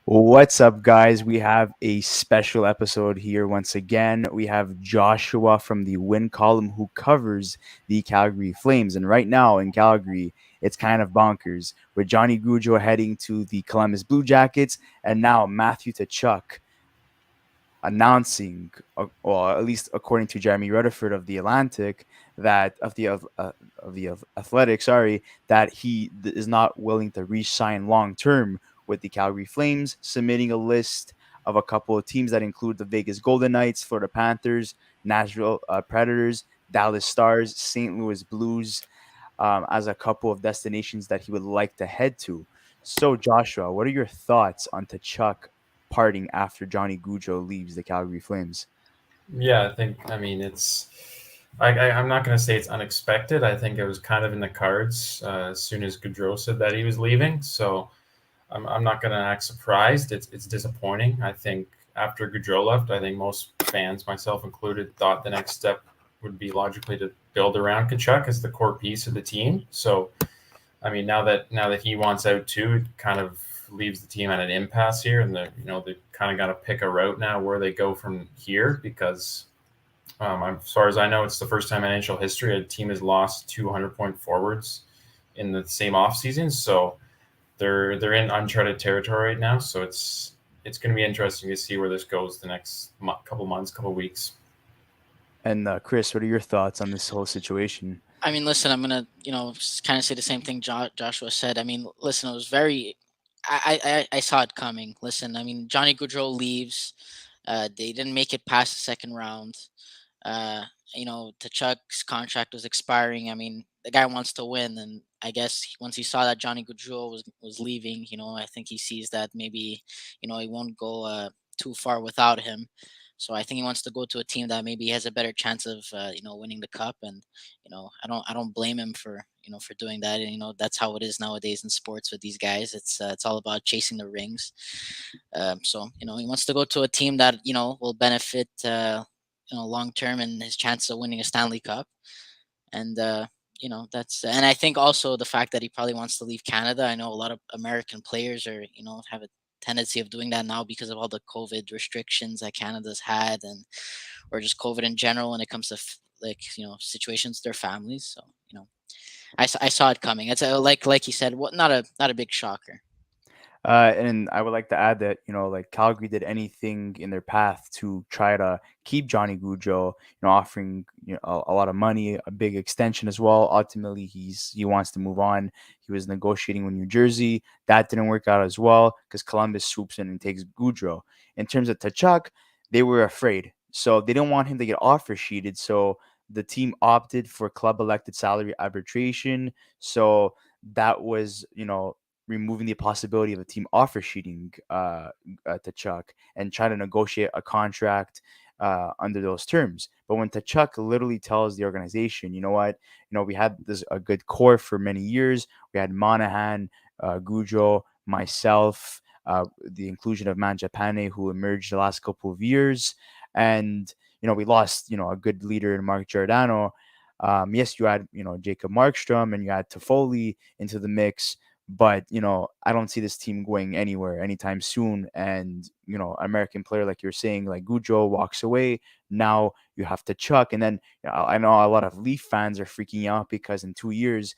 What's up, guys? We have a special episode here once again. We have Joshua from the Win column who covers the Calgary Flames. And right now in Calgary, it's kind of bonkers with Johnny Gaudreau heading to the Columbus Blue Jackets and now Matthew Tkachuk announcing, well, at least according to Jeremy Rutherford of the Atlantic, that of the Athletic, sorry, that is not willing to re-sign long term with the Calgary Flames, submitting a list of a couple of teams that include the Vegas Golden Knights, Florida Panthers, Nashville Predators, Dallas Stars, St. Louis Blues, as a couple of destinations that he would like to head to. So, Joshua, what are your thoughts on Tkachuk parting after Johnny Gaudreau leaves the Calgary Flames? Yeah, I'm not going to say it's unexpected. I think it was kind of in the cards as soon as Gaudreau said that he was leaving. So I'm not going to act surprised. It's disappointing. I think after Gaudreau left, I think most fans, myself included, thought the next step would be logically to build around Kachuk as the core piece of the team. So I mean, now that he wants out too, it kind of leaves the team at an impasse here, and they kind of got to pick a route now where they go from here because, as far as I know, it's the first time in NHL history a team has lost 200-point forwards in the same offseason. So they're in uncharted territory right now. So it's going to be interesting to see where this goes the next couple months, couple weeks. And Chris, what are your thoughts on this whole situation? I mean, listen, I'm gonna, kind of say the same thing Joshua said. I mean, listen, it was very, I saw it coming. Listen, I mean, Johnny Gaudreau leaves. They didn't make it past the second round. Uh, Chuck's contract was expiring. I mean, the guy wants to win, and I guess once he saw that Johnny Gaudreau was leaving, I think he sees that maybe, he won't go too far without him. So I think he wants to go to a team that maybe has a better chance of, winning the cup. And I don't blame him for for doing that. And that's how it is nowadays in sports with these guys. It's all about chasing the rings. So he wants to go to a team that will benefit. Long term and his chances of winning a Stanley Cup. And and I think also the fact that he probably wants to leave Canada. I know a lot of American players are have a tendency of doing that now because of all the COVID restrictions that Canada's had, and or just COVID in general when it comes to situations with their families. So I saw it coming. It's like you said, what not a big shocker. And I would like to add that like Calgary did anything in their path to try to keep Johnny Gaudreau, offering a lot of money, a big extension as well. Ultimately, he wants to move on. He was negotiating with New Jersey. That didn't work out as well because Columbus swoops in and takes Gaudreau. In terms of Tkachuk, they were afraid, so they didn't want him to get offer sheeted. So the team opted for club elected salary arbitration. So that was removing the possibility of a team offer sheeting Tkachuk and trying to negotiate a contract under those terms. But when Tkachuk literally tells the organization, you know what, we had this a good core for many years. We had Monahan, Gaudreau, myself, the inclusion of Manjapane, who emerged the last couple of years, and we lost a good leader in Mark Giordano. Yes, you had Jacob Markstrom and you had Toffoli into the mix, but I don't see this team going anywhere anytime soon. And American player like you're saying, like Gujo walks away. Now you have to Chuck, and then I know a lot of Leaf fans are freaking out because in 2 years,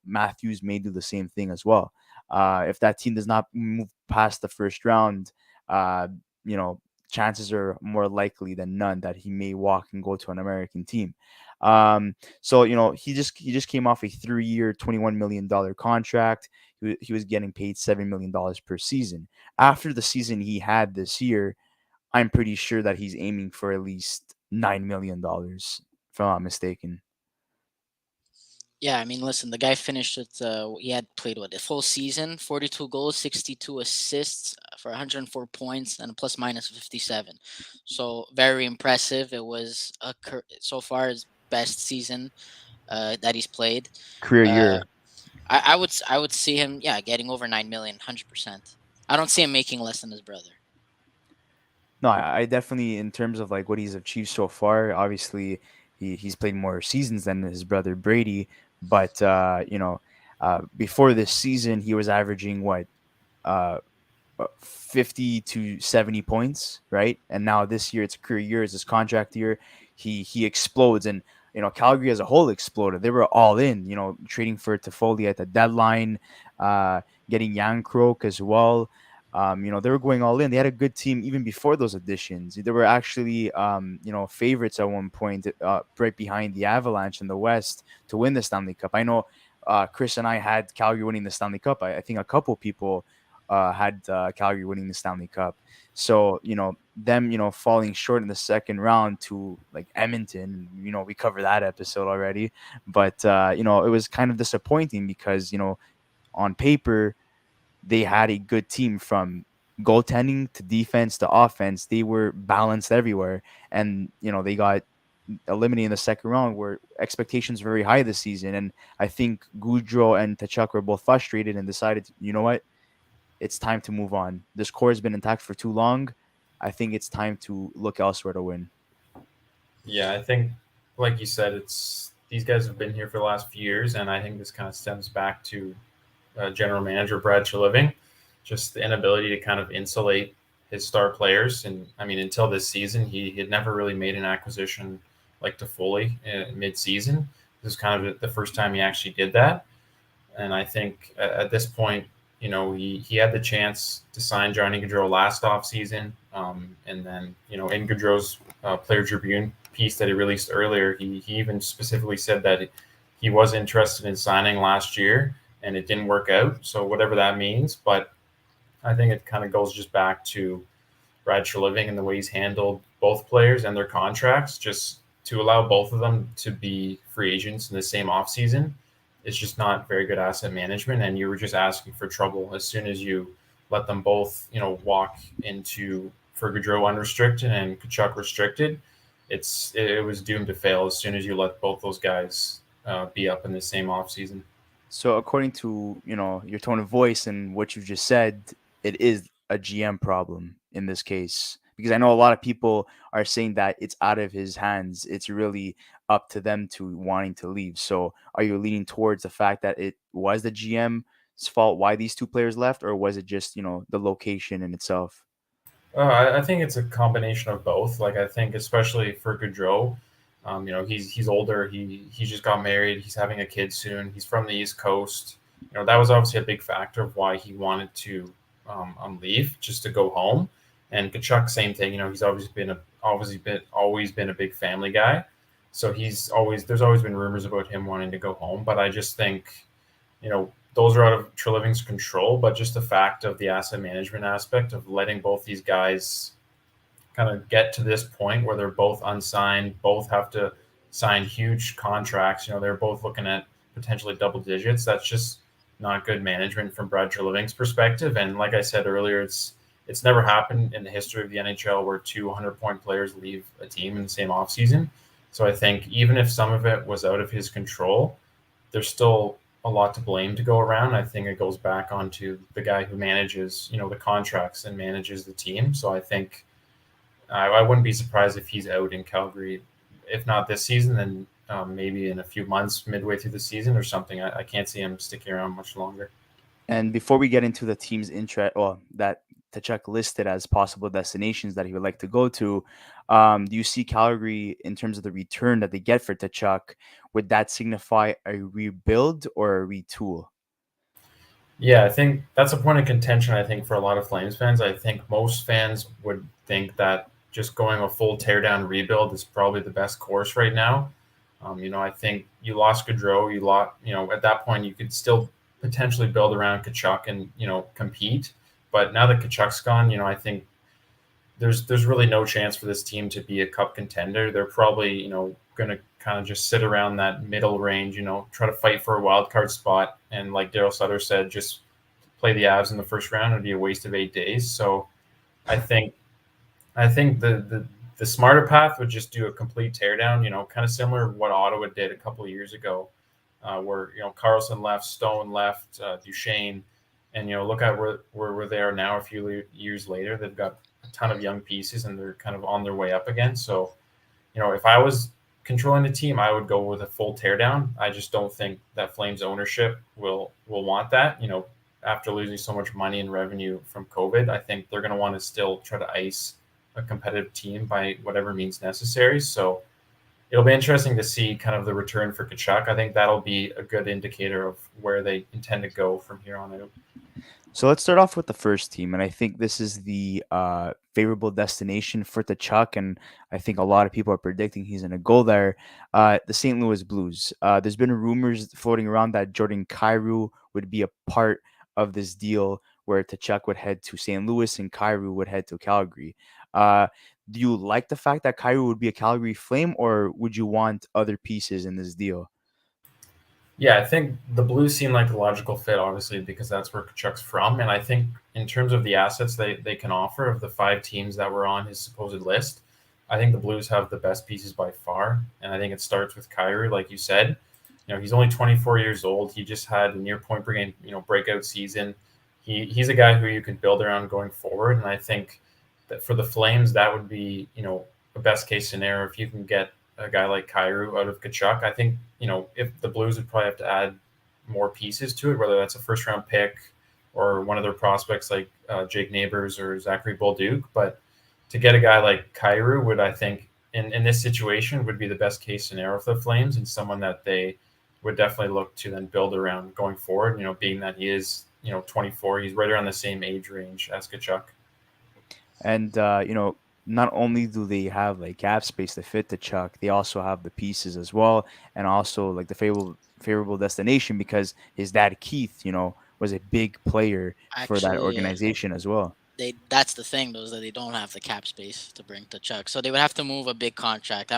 Matthews may do the same thing as well. If that team does not move past the first round, uh, you know, chances are more likely than none that he may walk and go to an American team. So he just came off a 3-year, $21 million contract. He was getting paid $7 million per season. After the season he had this year, I'm pretty sure that he's aiming for at least $9 million, if I'm not mistaken. Yeah, I mean, listen, the guy finished with he had played what a full season, 42 goals, 62 assists for 104 points and a plus minus 57. So very impressive. It was so far his best season that he's played. Career Uh, year. I would see him, yeah, getting over 9 million, 100%. I don't see him making less than his brother. No, I definitely, in terms of like what he's achieved so far, obviously he's played more seasons than his brother Brady. But before this season, he was averaging what, uh, 50 to 70 points, right? And now this year it's a career year, it's his contract year. He explodes, and Calgary as a whole exploded. They were all in, trading for Toffoli at the deadline, uh, getting Yankrok as well. They were going all in. They had a good team even before those additions. They were actually, favorites at one point, right behind the Avalanche in the West to win the Stanley Cup. I know Chris and I had Calgary winning the Stanley Cup. I think a couple people had Calgary winning the Stanley Cup. So, them, falling short in the second round to like Edmonton, we covered that episode already. But, it was kind of disappointing because, on paper, they had a good team from goaltending to defense to offense. They were balanced everywhere. And, they got eliminated in the second round where expectations were very high this season. And I think Gaudreau and Tkachuk were both frustrated and decided, you know what? It's time to move on. This core has been intact for too long. I think it's time to look elsewhere to win. Yeah, I think, like you said, it's these guys have been here for the last few years, and I think this kind of stems back to general manager Brad Treliving, just the inability to kind of insulate his star players. And I mean, until this season, he had never really made an acquisition like Toffoli mid-season. This is kind of the first time he actually did that. And I think at this point, he had the chance to sign Johnny Gaudreau last offseason. And then, in Gaudreau's Player Tribune piece that he released earlier, he even specifically said that he was interested in signing last year and it didn't work out. So whatever that means. But I think it kind of goes just back to Brad Treliving and the way he's handled both players and their contracts, just to allow both of them to be free agents in the same offseason. It's just not very good asset management, and you were just asking for trouble as soon as you let them both, walk into for Gaudreau unrestricted and Tkachuk restricted. It was doomed to fail as soon as you let both those guys be up in the same offseason. So according to, your tone of voice and what you just said, it is a GM problem in this case. Because I know a lot of people are saying that it's out of his hands. It's really up to them to wanting to leave. So are you leaning towards the fact that it was the GM's fault why these two players left, or was it just, the location in itself? I think it's a combination of both. Like I think, especially for Gaudreau, he's older. He just got married. He's having a kid soon. He's from the East Coast. That was obviously a big factor of why he wanted to leave, just to go home. And Tkachuk, same thing. He's always been a big family guy. So there's always been rumors about him wanting to go home. But I just think, those are out of Treliving's control. But just the fact of the asset management aspect of letting both these guys kind of get to this point where they're both unsigned, both have to sign huge contracts. They're both looking at potentially double digits. That's just not good management from Brad Treliving's perspective. And like I said earlier, it's never happened in the history of the NHL where 200-point players leave a team in the same offseason. So I think even if some of it was out of his control, there's still a lot to blame to go around. I think it goes back onto the guy who manages, the contracts and manages the team. So I think I wouldn't be surprised if he's out in Calgary, if not this season, then maybe in a few months, midway through the season or something. I can't see him sticking around much longer. And before we get into the team's interest, that Tkachuk listed as possible destinations that he would like to go to, do you see Calgary in terms of the return that they get for Tkachuk? Would that signify a rebuild or a retool? Yeah, I think that's a point of contention, I think, for a lot of Flames fans. I think most fans would think that just going a full teardown rebuild is probably the best course right now. I think you lost Gaudreau. At that point, you could still potentially build around Tkachuk and, compete. But now that Tkachuk's gone, I think there's really no chance for this team to be a cup contender. They're probably, going to kind of just sit around that middle range, try to fight for a wild card spot. And like Daryl Sutter said, just play the Avs in the first round would be a waste of 8 days. So I think the smarter path would just do a complete teardown, kind of similar to what Ottawa did a couple of years ago, where, Carlson left, Stone left, Duchesne, and, look at where they are now a few years later. They've got a ton of young pieces and they're kind of on their way up again. So, if I was controlling the team, I would go with a full teardown. I just don't think that Flames ownership will want that. after losing so much money and revenue from COVID, I think they're going to want to still try to ice a competitive team by whatever means necessary. So it'll be interesting to see kind of the return for Tkachuk. I think that'll be a good indicator of where they intend to go from here on out. So let's start off with the first team, and I think this is the favorable destination for Tkachuk, and I think a lot of people are predicting he's going to go there. The St. Louis Blues. There's been rumors floating around that Jordan Kyrou would be a part of this deal, where Tkachuk would head to St. Louis and Kyrou would head to Calgary. Uh, do you like the fact that Kyrou would be a Calgary Flame, or would you want other pieces in this deal? Yeah, I think the Blues seem like the logical fit, obviously, because that's where Kachuk's from. And I think in terms of the assets they can offer of the 5 teams that were on his supposed list, I think the Blues have the best pieces by far. And I think it starts with Kyrie, like you said. He's only 24 years old. He just had a near point per game, breakout season. He's a guy who you can build around going forward. And I think that for the Flames, that would be, a best case scenario if you can get a guy like Kyrou out of Tkachuk. I think, if the Blues would probably have to add more pieces to it, whether that's a first round pick or one of their prospects like Jake Neighbors or Zachary Bolduc. But to get a guy like Kyrou would, I think, in this situation, would be the best case scenario for the Flames and someone that they would definitely look to then build around going forward, being that he is, 24, he's right around the same age range as Tkachuk. And not only do they have like cap space to fit the Chuck, they also have the pieces as well, and also like the favorable destination because his dad Keith, was a big player for that Actually, organization as well. that's the thing though, is that they don't have the cap space to bring to Chuck, so they would have to move a big contract.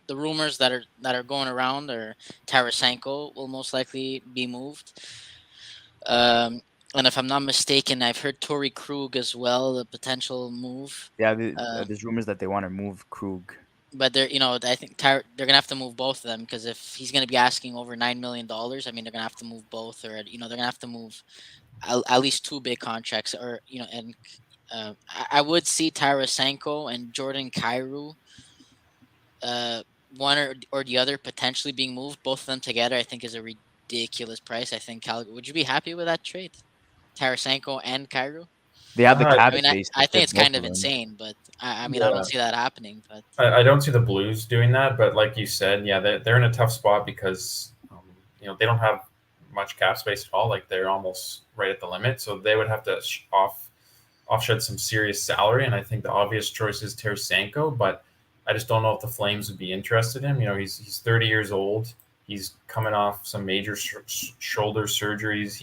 The rumors that are going around are Tarasenko will most likely be moved. And if I'm not mistaken, I've heard Torrey Krug as well, the potential move. Yeah, Uh, there's rumors that they want to move Krug. but I think they're gonna have to move both of them because if he's gonna be asking over $9 million, I mean they're gonna have to move both, or they're gonna have to move at least 2 big contracts, or and I would see Tarasenko and Jordan Kyrou, uh, one or the other potentially being moved. Both of them together, I think, is a ridiculous price. I think Calgary. Would you be happy with that trade, Tarasenko and Kyrou? They have the Uh, cap I mean, I, space to I think fit it's both kind of of them. insane, but I mean, I don't yeah, see that happening. But I don't see the Blues doing that, but like you said, yeah, they're in a tough spot because they don't have much cap space at all. Like they're almost right at the limit, so they would have to offshed some serious salary. And I think the obvious choice is Tarasenko, but I just don't know if the Flames would be interested in him. He's 30 years old. He's coming off some major shoulder surgeries.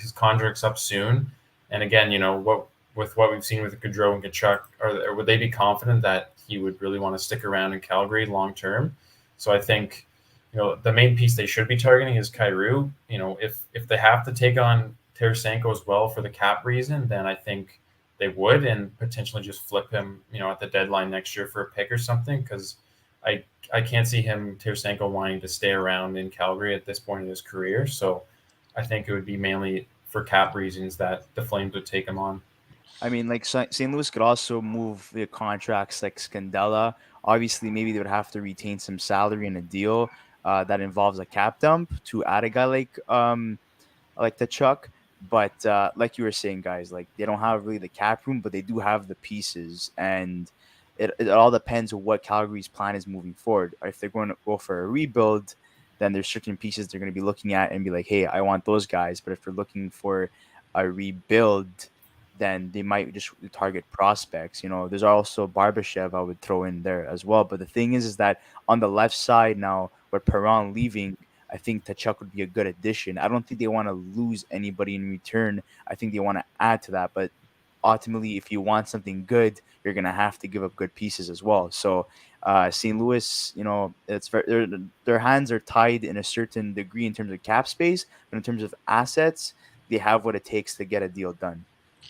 His contract's up soon, and again, what we've seen with Gaudreau and Tkachuk, or would they be confident that he would really want to stick around in Calgary long term? So I think, the main piece they should be targeting is Kyrou. If they have to take on Tarasenko as well for the cap reason, then I think they would and potentially just flip him, at the deadline next year for a pick or something. Because I I can't see him Tarasenko wanting to stay around in Calgary at this point in his career. So I think it would be mainly for cap reasons that the Flames would take him on. I mean, like St. Louis could also move the contracts like Scandella. Obviously, maybe they would have to retain some salary in a deal that involves a cap dump to add a guy like the Chuck. But like you were saying, guys, like they don't have really the cap room, but they do have the pieces, and it all depends on what Calgary's plan is moving forward. If they're going to go for a rebuild, then there's certain pieces they're going to be looking at and be like, hey, I want those guys. But if they're looking for a rebuild, then they might just target prospects. There's also Barbashev I would throw in there as well. But the thing is that on the left side now, with Perron leaving, I think Tkachuk would be a good addition. I don't think they want to lose anybody in return. I think they want to add to that. But ultimately, if you want something good, you're gonna have to give up good pieces as well. So St. Louis, it's their hands are tied in a certain degree in terms of cap space, but in terms of assets, they have what it takes to get a deal done.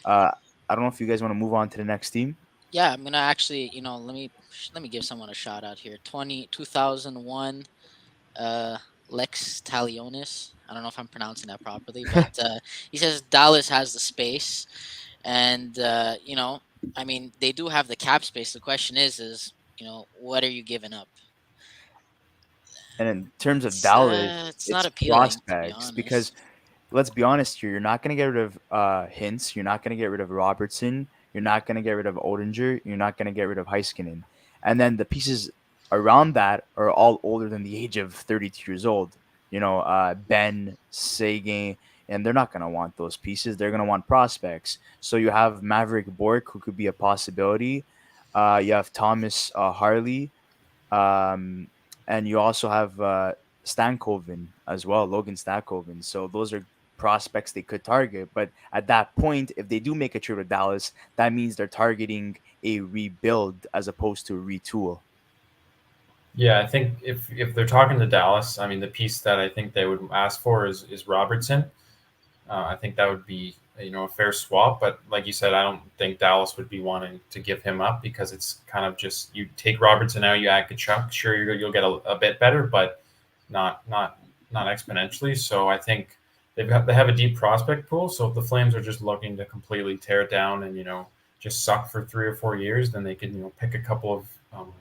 Uh, I don't know if you guys want to move on to the next team. yeah, I'm gonna actually, let me give someone a shout out here. 2001, uh, Lex Talionis. I don't know if I'm pronouncing that properly, but he says Dallas has the space, and I mean, they do have the cap space. The question is, what are you giving up? And in terms of It's Dallas, it's not it's appealing, to be prospects because honest. let's be honest here. You're not going to get rid of Hintz. You're not going to get rid of Robertson. You're not going to get rid of Odinger. You're not going to get rid of Heiskanen. And then the pieces around that are all older than the age of 32 years old. Ben, Sagan, and they're not going to want those pieces. They're going to want prospects. So you have Maverick Bork, who could be a possibility. You have Thomas Harley, um, and you also have Stankoven as well, Logan Stankoven. So those are prospects they could target. But at that point, if they do make a trade with Dallas, that means they're targeting a rebuild as opposed to a retool. Yeah, I think if they're talking to Dallas, I mean, the piece that I think they would ask for is Robertson. I think that would be a fair swap. But like you said, I don't think Dallas would be wanting to give him up because it's kind of just you take Robertson out, you add Tkachuk. Sure, you'll get a bit better, but not exponentially. So I think they have a deep prospect pool. So if the Flames are just looking to completely tear it down and just suck for 3 or 4 years, then they can pick a couple of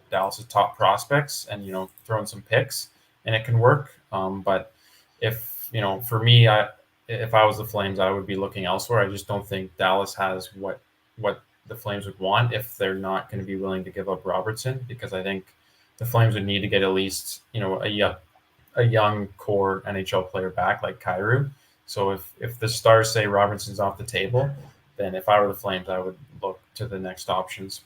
Dallas's top prospects and throw in some picks, and it can work. But if for me, if I was the Flames, I would be looking elsewhere. I just don't think Dallas has what the Flames would want if they're not going to be willing to give up Robertson, because I think the Flames would need to get at least a young core NHL player back like Kyrou. So if the Stars say Robertson's off the table, then if I were the Flames, I would look to the next options.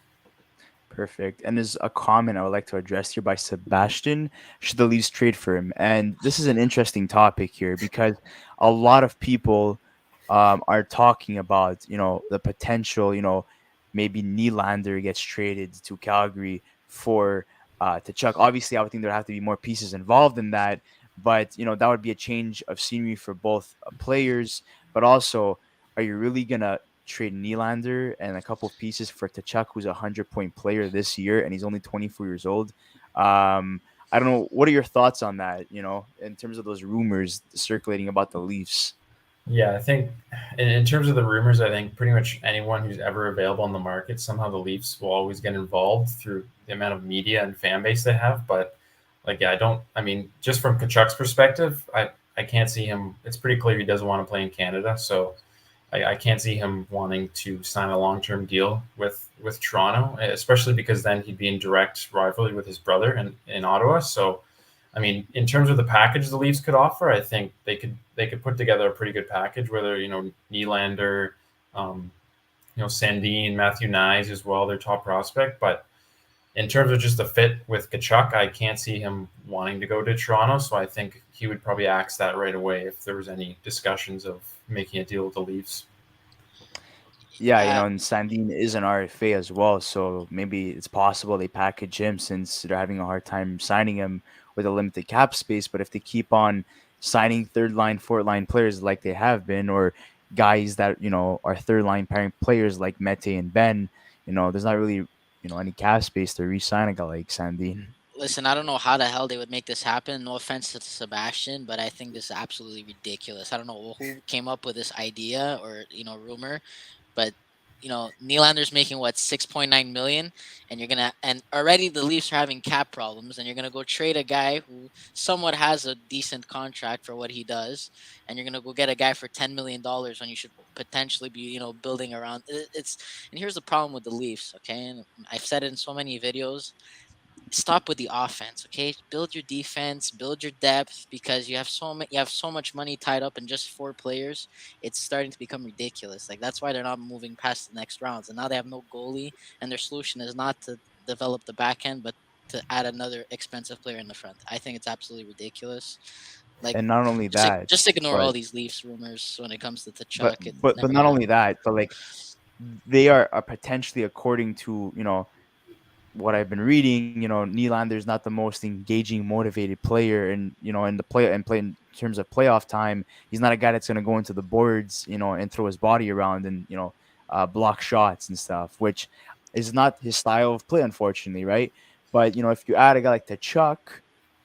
Perfect. And there's a comment I would like to address here by Sebastian. Should the Leafs trade for him? And this is an interesting topic here because a lot of people are talking about, the potential, maybe Nylander gets traded to Calgary for Tkachuk. Obviously, I would think there have to be more pieces involved in that, but, that would be a change of scenery for both players. But also, are you really going to trade Nylander and a couple of pieces for Tkachuk, who's a 100-point player this year, and he's only 24 years old? I don't know. What are your thoughts on that, in terms of those rumors circulating about the Leafs? Yeah, I think in terms of the rumors, I think pretty much anyone who's ever available in the market, somehow the Leafs will always get involved through the amount of media and fan base they have. But I mean, just from Kachuk's perspective, I can't see him. It's pretty clear he doesn't want to play in Canada. So I can't see him wanting to sign a long-term deal with Toronto, especially because then he'd be in direct rivalry with his brother in Ottawa. So, I mean, in terms of the package the Leafs could offer, I think they could put together a pretty good package. Whether Nylander, Sandin, Matthew Nyes as well, their top prospect. But in terms of just the fit with Tkachuk, I can't see him wanting to go to Toronto. So I think he would probably axe that right away if there was any discussions of making a deal with the Leafs. Yeah, Uh, and Sandin is an RFA as well, so maybe it's possible they package him since they're having a hard time signing him with a limited cap space. But if they keep on signing third line, fourth line players like they have been, or guys that are third line pairing players like Mete and Ben, there's not really any cap space to re-sign a guy like Sandin. Listen, I don't know how the hell they would make this happen. No offense to Sebastian, but I think this is absolutely ridiculous. I don't know who came up with this idea or rumor, but Nylander's making what 6.9 million, and and already the Leafs are having cap problems, and you're gonna go trade a guy who somewhat has a decent contract for what he does, and you're gonna go get a guy for $10 million when you should potentially be building around it's. And here's the problem with the Leafs, okay? And I've said it in so many videos. Stop with the offense, okay? Build your defense, build your depth, because you have so much money tied up in just four players. It's starting to become ridiculous. Like, that's why they're not moving past the next rounds. And now they have no goalie, and their solution is not to develop the back end, but to add another expensive player in the front. I think it's absolutely ridiculous. Like, And not only just that, just ignore all but these Leafs rumors when it comes to but Tkachuk. It but never not gonna only happen. that, but like they are potentially, according to what I've been reading, Nylander's not the most engaging, motivated player, and in the play in terms of playoff time, he's not a guy that's going to go into the boards, and throw his body around and block shots and stuff, which is not his style of play, unfortunately, right? But if you add a guy like Tkachuk,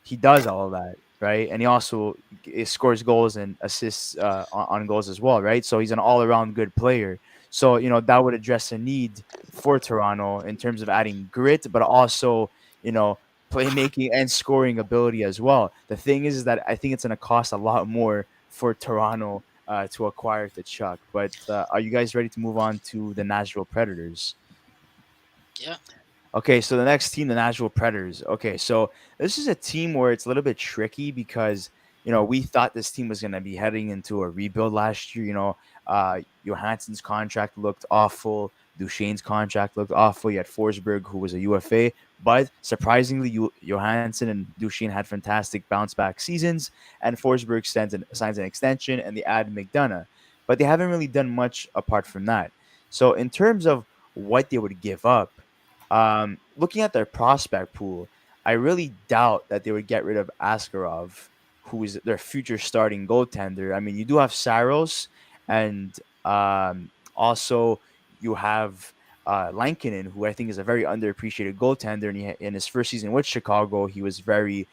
he does all of that, right? And he also scores goals and assists on goals as well, right? So he's an all-around good player. So that would address a need for Toronto in terms of adding grit, but also, playmaking and scoring ability as well. The thing is that I think it's going to cost a lot more for Toronto to acquire Tkachuk. But are you guys ready to move on to the Nashville Predators? Yeah. Okay, so the next team, the Nashville Predators. Okay, so this is a team where it's a little bit tricky because we thought this team was going to be heading into a rebuild last year. Johansson's contract looked awful. Duchesne's contract looked awful. You had Forsberg, who was a UFA, but surprisingly, Johansson and Duchesne had fantastic bounce back seasons, and Forsberg signs an extension, and they add McDonough, but they haven't really done much apart from that. So in terms of what they would give up. Looking at their prospect pool, I really doubt that they would get rid of Askarov, who is their future starting goaltender. I mean, you do have Saros, and also you have Lankinen, who I think is a very underappreciated goaltender. And in his first season with Chicago, he was very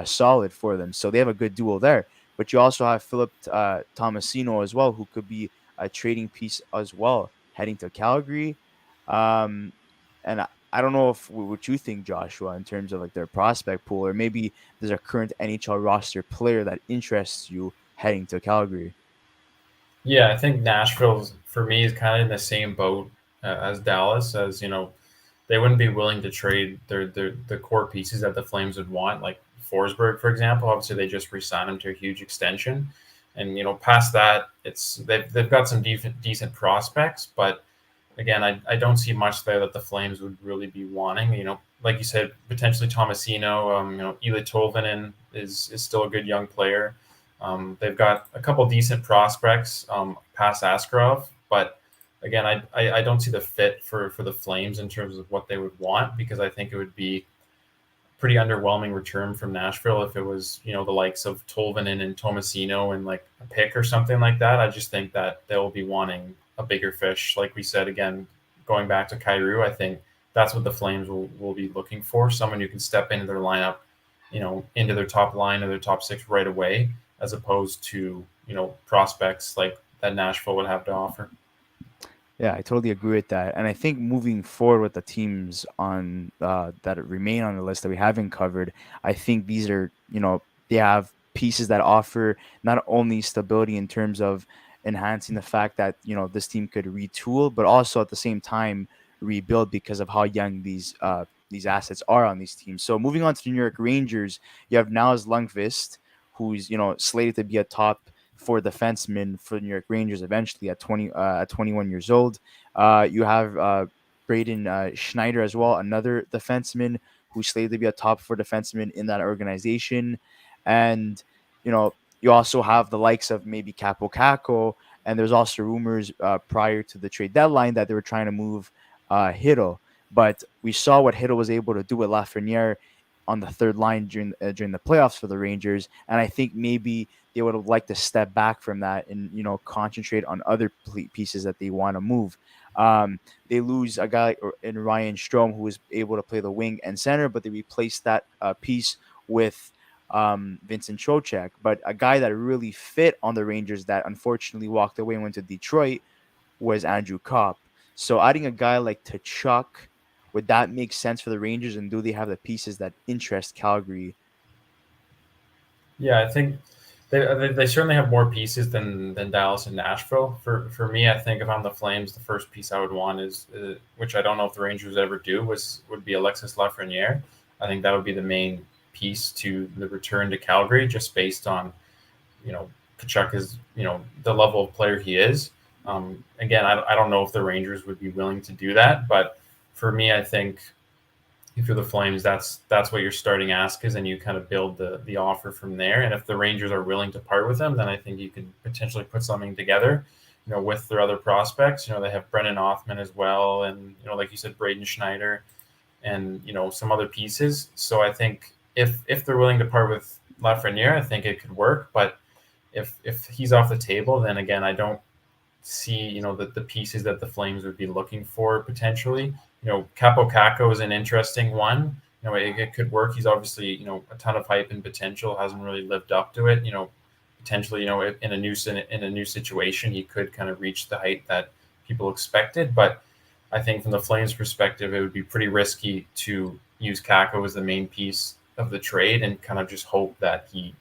solid for them. So they have a good duo there. But you also have Philip Tomasino as well, who could be a trading piece as well, heading to Calgary. Um, and I don't know if what you think, Joshua, in terms of like their prospect pool, or maybe there's a current NHL roster player that interests you heading to Calgary. Yeah, I think Nashville for me is kind of in the same boat as Dallas, as they wouldn't be willing to trade their the core pieces that the Flames would want, like Forsberg, for example. Obviously, they just re-signed him to a huge extension, and past that, they've got some decent prospects, but again, I don't see much there that the Flames would really be wanting. Like you said, potentially Tomasino. Ila Tolvanen is still a good young player. They've got a couple decent prospects past Askarov, but again, I don't see the fit for the Flames in terms of what they would want, because I think it would be pretty underwhelming return from Nashville if it was the likes of Tolvanen and Tomasino and like a pick or something like that. I just think that they'll be wanting a bigger fish. Like we said, again, going back to Kyrou, I think that's what the Flames will be looking for. Someone who can step into their lineup, into their top line or their top six right away, as opposed to, prospects like that Nashville would have to offer. Yeah, I totally agree with that. And I think moving forward with the teams on that remain on the list that we haven't covered, I think these are, they have pieces that offer not only stability in terms of enhancing the fact that, this team could retool, but also at the same time rebuild because of how young these assets are on these teams. So moving on to the New York Rangers, you have Niles Lundqvist, who's, slated to be a top for defenseman for the New York Rangers eventually at 21 years old. You have Braden Schneider as well, another defenseman who's slated to be a top four defenseman in that organization. And, you also have the likes of maybe Capo Caco. And there's also rumors prior to the trade deadline that they were trying to move Hiddle. But we saw what Hiddle was able to do with Lafreniere on the third line during the playoffs for the Rangers. And I think maybe they would have liked to step back from that and concentrate on other pieces that they want to move. They lose a guy in Ryan Strome who was able to play the wing and center, but they replaced that piece with Vincent Trocheck. But a guy that really fit on the Rangers that unfortunately walked away and went to Detroit was Andrew Kopp. So adding a guy like Tkachuk, would that make sense for the Rangers, and do they have the pieces that interest Calgary? Yeah, I think they certainly have more pieces than Dallas and Nashville. For me, I think if I'm the Flames, the first piece I would want is, which I don't know if the Rangers ever do, would be Alexis Lafreniere. I think that would be the main piece to the return to Calgary, just based on Tkachuk is the level of player he is. Again, I don't know if the Rangers would be willing to do that, but for me, I think if you're the Flames, that's what your starting ask is, and you kind of build the offer from there. And if the Rangers are willing to part with them, then I think you can potentially put something together, with their other prospects. They have Brennan Othman as well, and like you said, Braden Schneider, and some other pieces. So I think if they're willing to part with Lafreniere, I think it could work. But if he's off the table, then again, I don't see the pieces that the Flames would be looking for potentially. Capo Caco is an interesting one. It could work. He's obviously a ton of hype and potential. Hasn't really lived up to it. Potentially in a new situation he could kind of reach the height that people expected. But I think from the Flames' perspective, it would be pretty risky to use Caco as the main piece of the trade and kind of just hope that he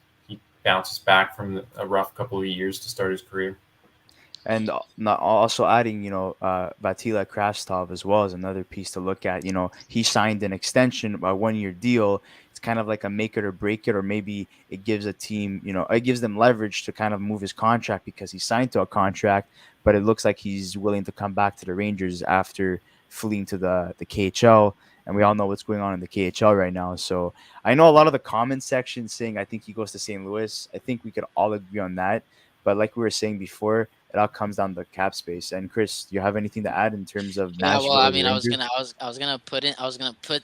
bounces back from a rough couple of years to start his career. And not also adding, Vatila Krastov as well is another piece to look at. He signed an extension, a 1 year deal. It's kind of like a make it or break it, or maybe it gives a team, it gives them leverage to kind of move his contract because he signed to a contract. But it looks like he's willing to come back to the Rangers after fleeing to the KHL. And we all know what's going on in the KHL right now. So I know a lot of the comment section saying I think he goes to St. Louis. I think we could all agree on that. But like we were saying before, it all comes down to cap space. And Chris, do you have anything to add in terms of Yeah, well, Nashville I or the mean, Rangers? I was gonna put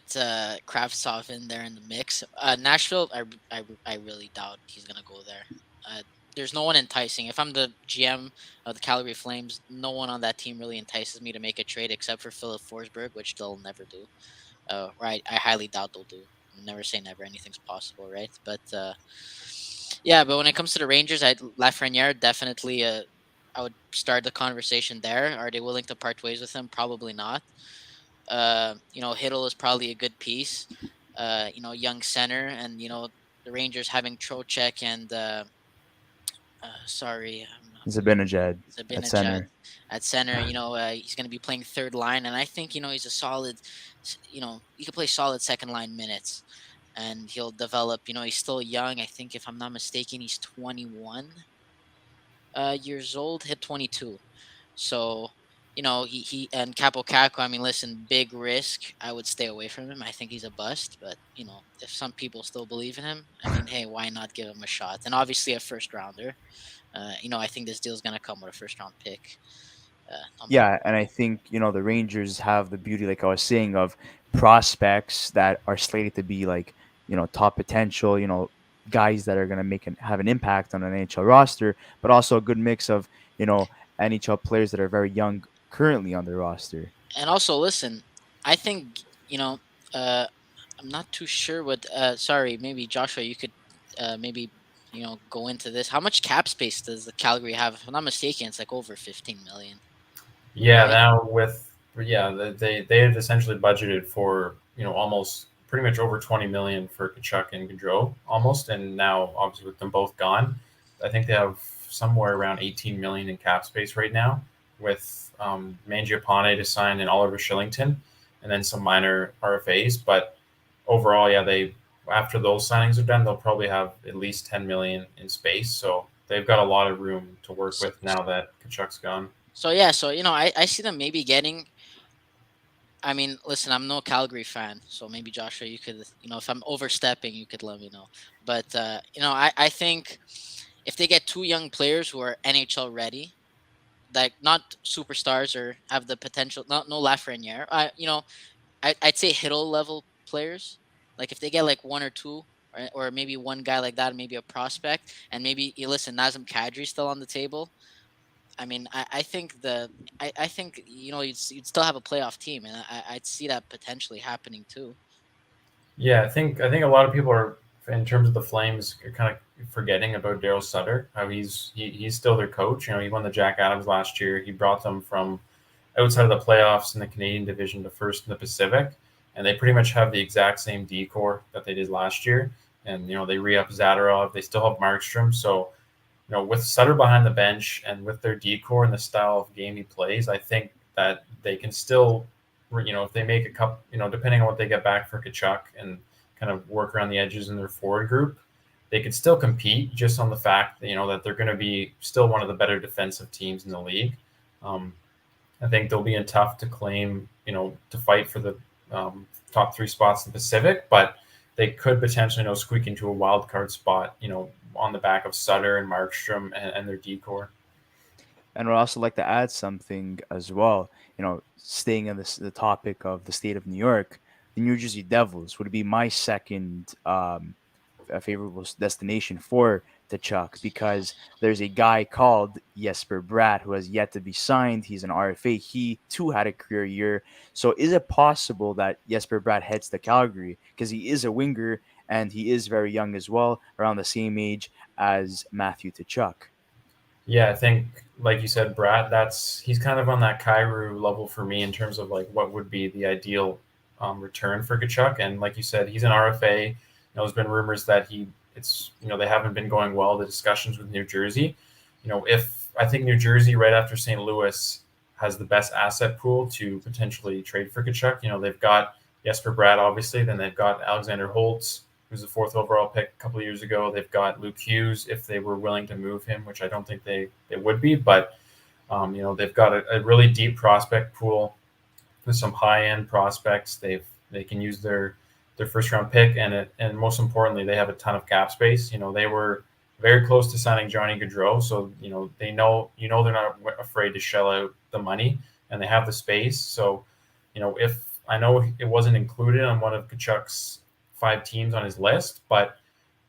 Kravtsov in there in the mix. Nashville, I really doubt he's gonna go there. There's no one enticing. If I'm the GM of the Calgary Flames, no one on that team really entices me to make a trade except for Philip Forsberg, which they'll never do. Right, I highly doubt they'll do. Never say never. Anything's possible, right? But yeah, but when it comes to the Rangers, Lafreniere definitely. I would start the conversation there. Are they willing to part ways with him? Probably not. Hiddle is probably a good piece. Young center, and the Rangers having Trocheck and sorry, Zabinajad at Zabinajad center. at center. He's going to be playing third line, and I think he's a solid. He could play solid second line minutes, and he'll develop. He's still young. I think if I'm not mistaken, he's 21 years old. Hit 22. So, he and Capo Caco, I mean, listen, big risk. I would stay away from him. I think he's a bust, but if some people still believe in him, I mean, hey, why not give him a shot? And obviously a first rounder. I think this deal is gonna come with a first round pick. Number Yeah, and I think, the Rangers have the beauty, like I was saying, of prospects that are slated to be like, top potential, guys that are going to have an impact on an NHL roster, but also a good mix of, NHL players that are very young currently on their roster. and also listen, I think uh, I'm not too sure what. Sorry, maybe Joshua, you could maybe go into this. How much cap space does the Calgary have? If I'm not mistaken, it's like over 15 million, Yeah, right? now they had essentially budgeted for almost pretty much over 20 million for Tkachuk and Gaudreau almost, and now obviously with them both gone, I think they have somewhere around 18 million in cap space right now with Mangiapane to sign and Oliver Shillington, and then some minor RFAs. But overall, yeah, they after those signings are done, they'll probably have at least 10 million in space. So they've got a lot of room to work So, with now that Kachuk's gone. so yeah, so I see them maybe getting. I mean, listen, I'm no Calgary fan, so maybe Joshua, you could, if I'm overstepping, you could let me know. But I think if they get two young players who are NHL ready, like not superstars or have the potential, not no Lafreniere, I'd say Hiddle level players. Like if they get like one or two, or maybe one guy like that, maybe a prospect, and maybe you listen, Nazem Kadri still on the table. I mean, I think I think you'd still have a playoff team, and I'd see that potentially happening too. Yeah, I think a lot of people are, in terms of the Flames, are kind of forgetting about Daryl Sutter. How he's still their coach. He won the Jack Adams last year. He brought them from outside of the playoffs in the Canadian division to first in the Pacific, and they pretty much have the exact same decor that they did last year. And they re-up Zadorov. They still have Markstrom. So with Sutter behind the bench and with their decor and the style of game he plays, I think that they can still, if they make a couple, depending on what they get back for Kachuk and kind of work around the edges in their forward group, they could still compete just on the fact that, that they're going to be still one of the better defensive teams in the league. Um, I think they'll be in tough to claim, to fight for the top three spots in the Pacific, but they could potentially, squeak into a wild card spot, on the back of Sutter and Markstrom and their decor. And I'd also like to add something as well. Staying on the topic of the state of New York, the New Jersey Devils would be my second a favorable destination for the Chuck because there's a guy called Jesper Bratt who has yet to be signed. He's an RFA. He too had a career year. So is it possible that Jesper Bratt heads to Calgary because he is a winger and he is very young as well, around the same age as Matthew Tkachuk? Yeah, I think, like you said, Brad, he's kind of on that Kairu level for me in terms of like what would be the ideal return for Kachuk. And like you said, he's an RFA. There's been rumors that he it's they haven't been going well. The discussions with New Jersey, if I think New Jersey right after St. Louis has the best asset pool to potentially trade for Tkachuk. They've got Jesper Bratt, obviously. Then they've got Alexander Holtz, who's the fourth overall pick a couple of years ago. They've got Luke Hughes, if they were willing to move him, which I don't think they would be. But, they've got a really deep prospect pool with some high-end prospects. They can use their first-round pick, and most importantly, they have a ton of cap space. They were very close to signing Johnny Gaudreau, so they they're not afraid to shell out the money, and they have the space. So, if I know it wasn't included on one of Kachuk's 5 teams on his list, but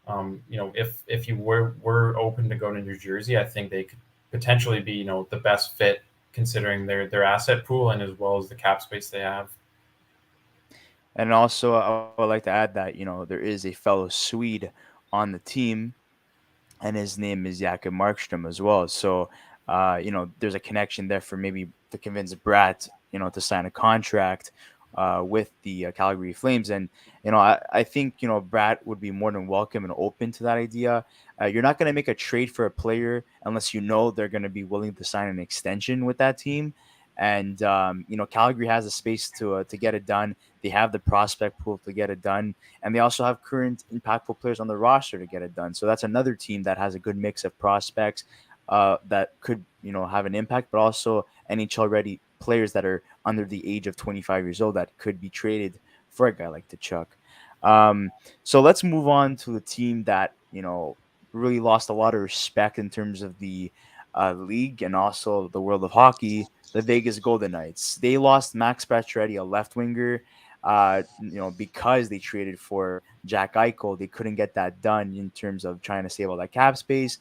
if you were open to go to New Jersey, I think they could potentially be the best fit considering their asset pool and as well as the cap space they have. And also, I would like to add that there is a fellow Swede on the team, and his name is Jakob Markstrom as well. So, there's a connection there for maybe to convince Brat, to sign a contract with the Calgary Flames. And, I think, Brat would be more than welcome and open to that idea. You're not going to make a trade for a player unless they're going to be willing to sign an extension with that team. And, Calgary has the space to get it done. They have the prospect pool to get it done, and they also have current impactful players on the roster to get it done. So that's another team that has a good mix of prospects that could have an impact, but also NHL ready players that are under the age of 25 years old that could be traded for a guy like Tkachuk. So let's move on to a team that really lost a lot of respect in terms of the league and also the world of hockey. The Vegas Golden Knights. They lost Max Pacioretty, a left winger, because they traded for Jack Eichel. They couldn't get that done in terms of trying to save all that cap space.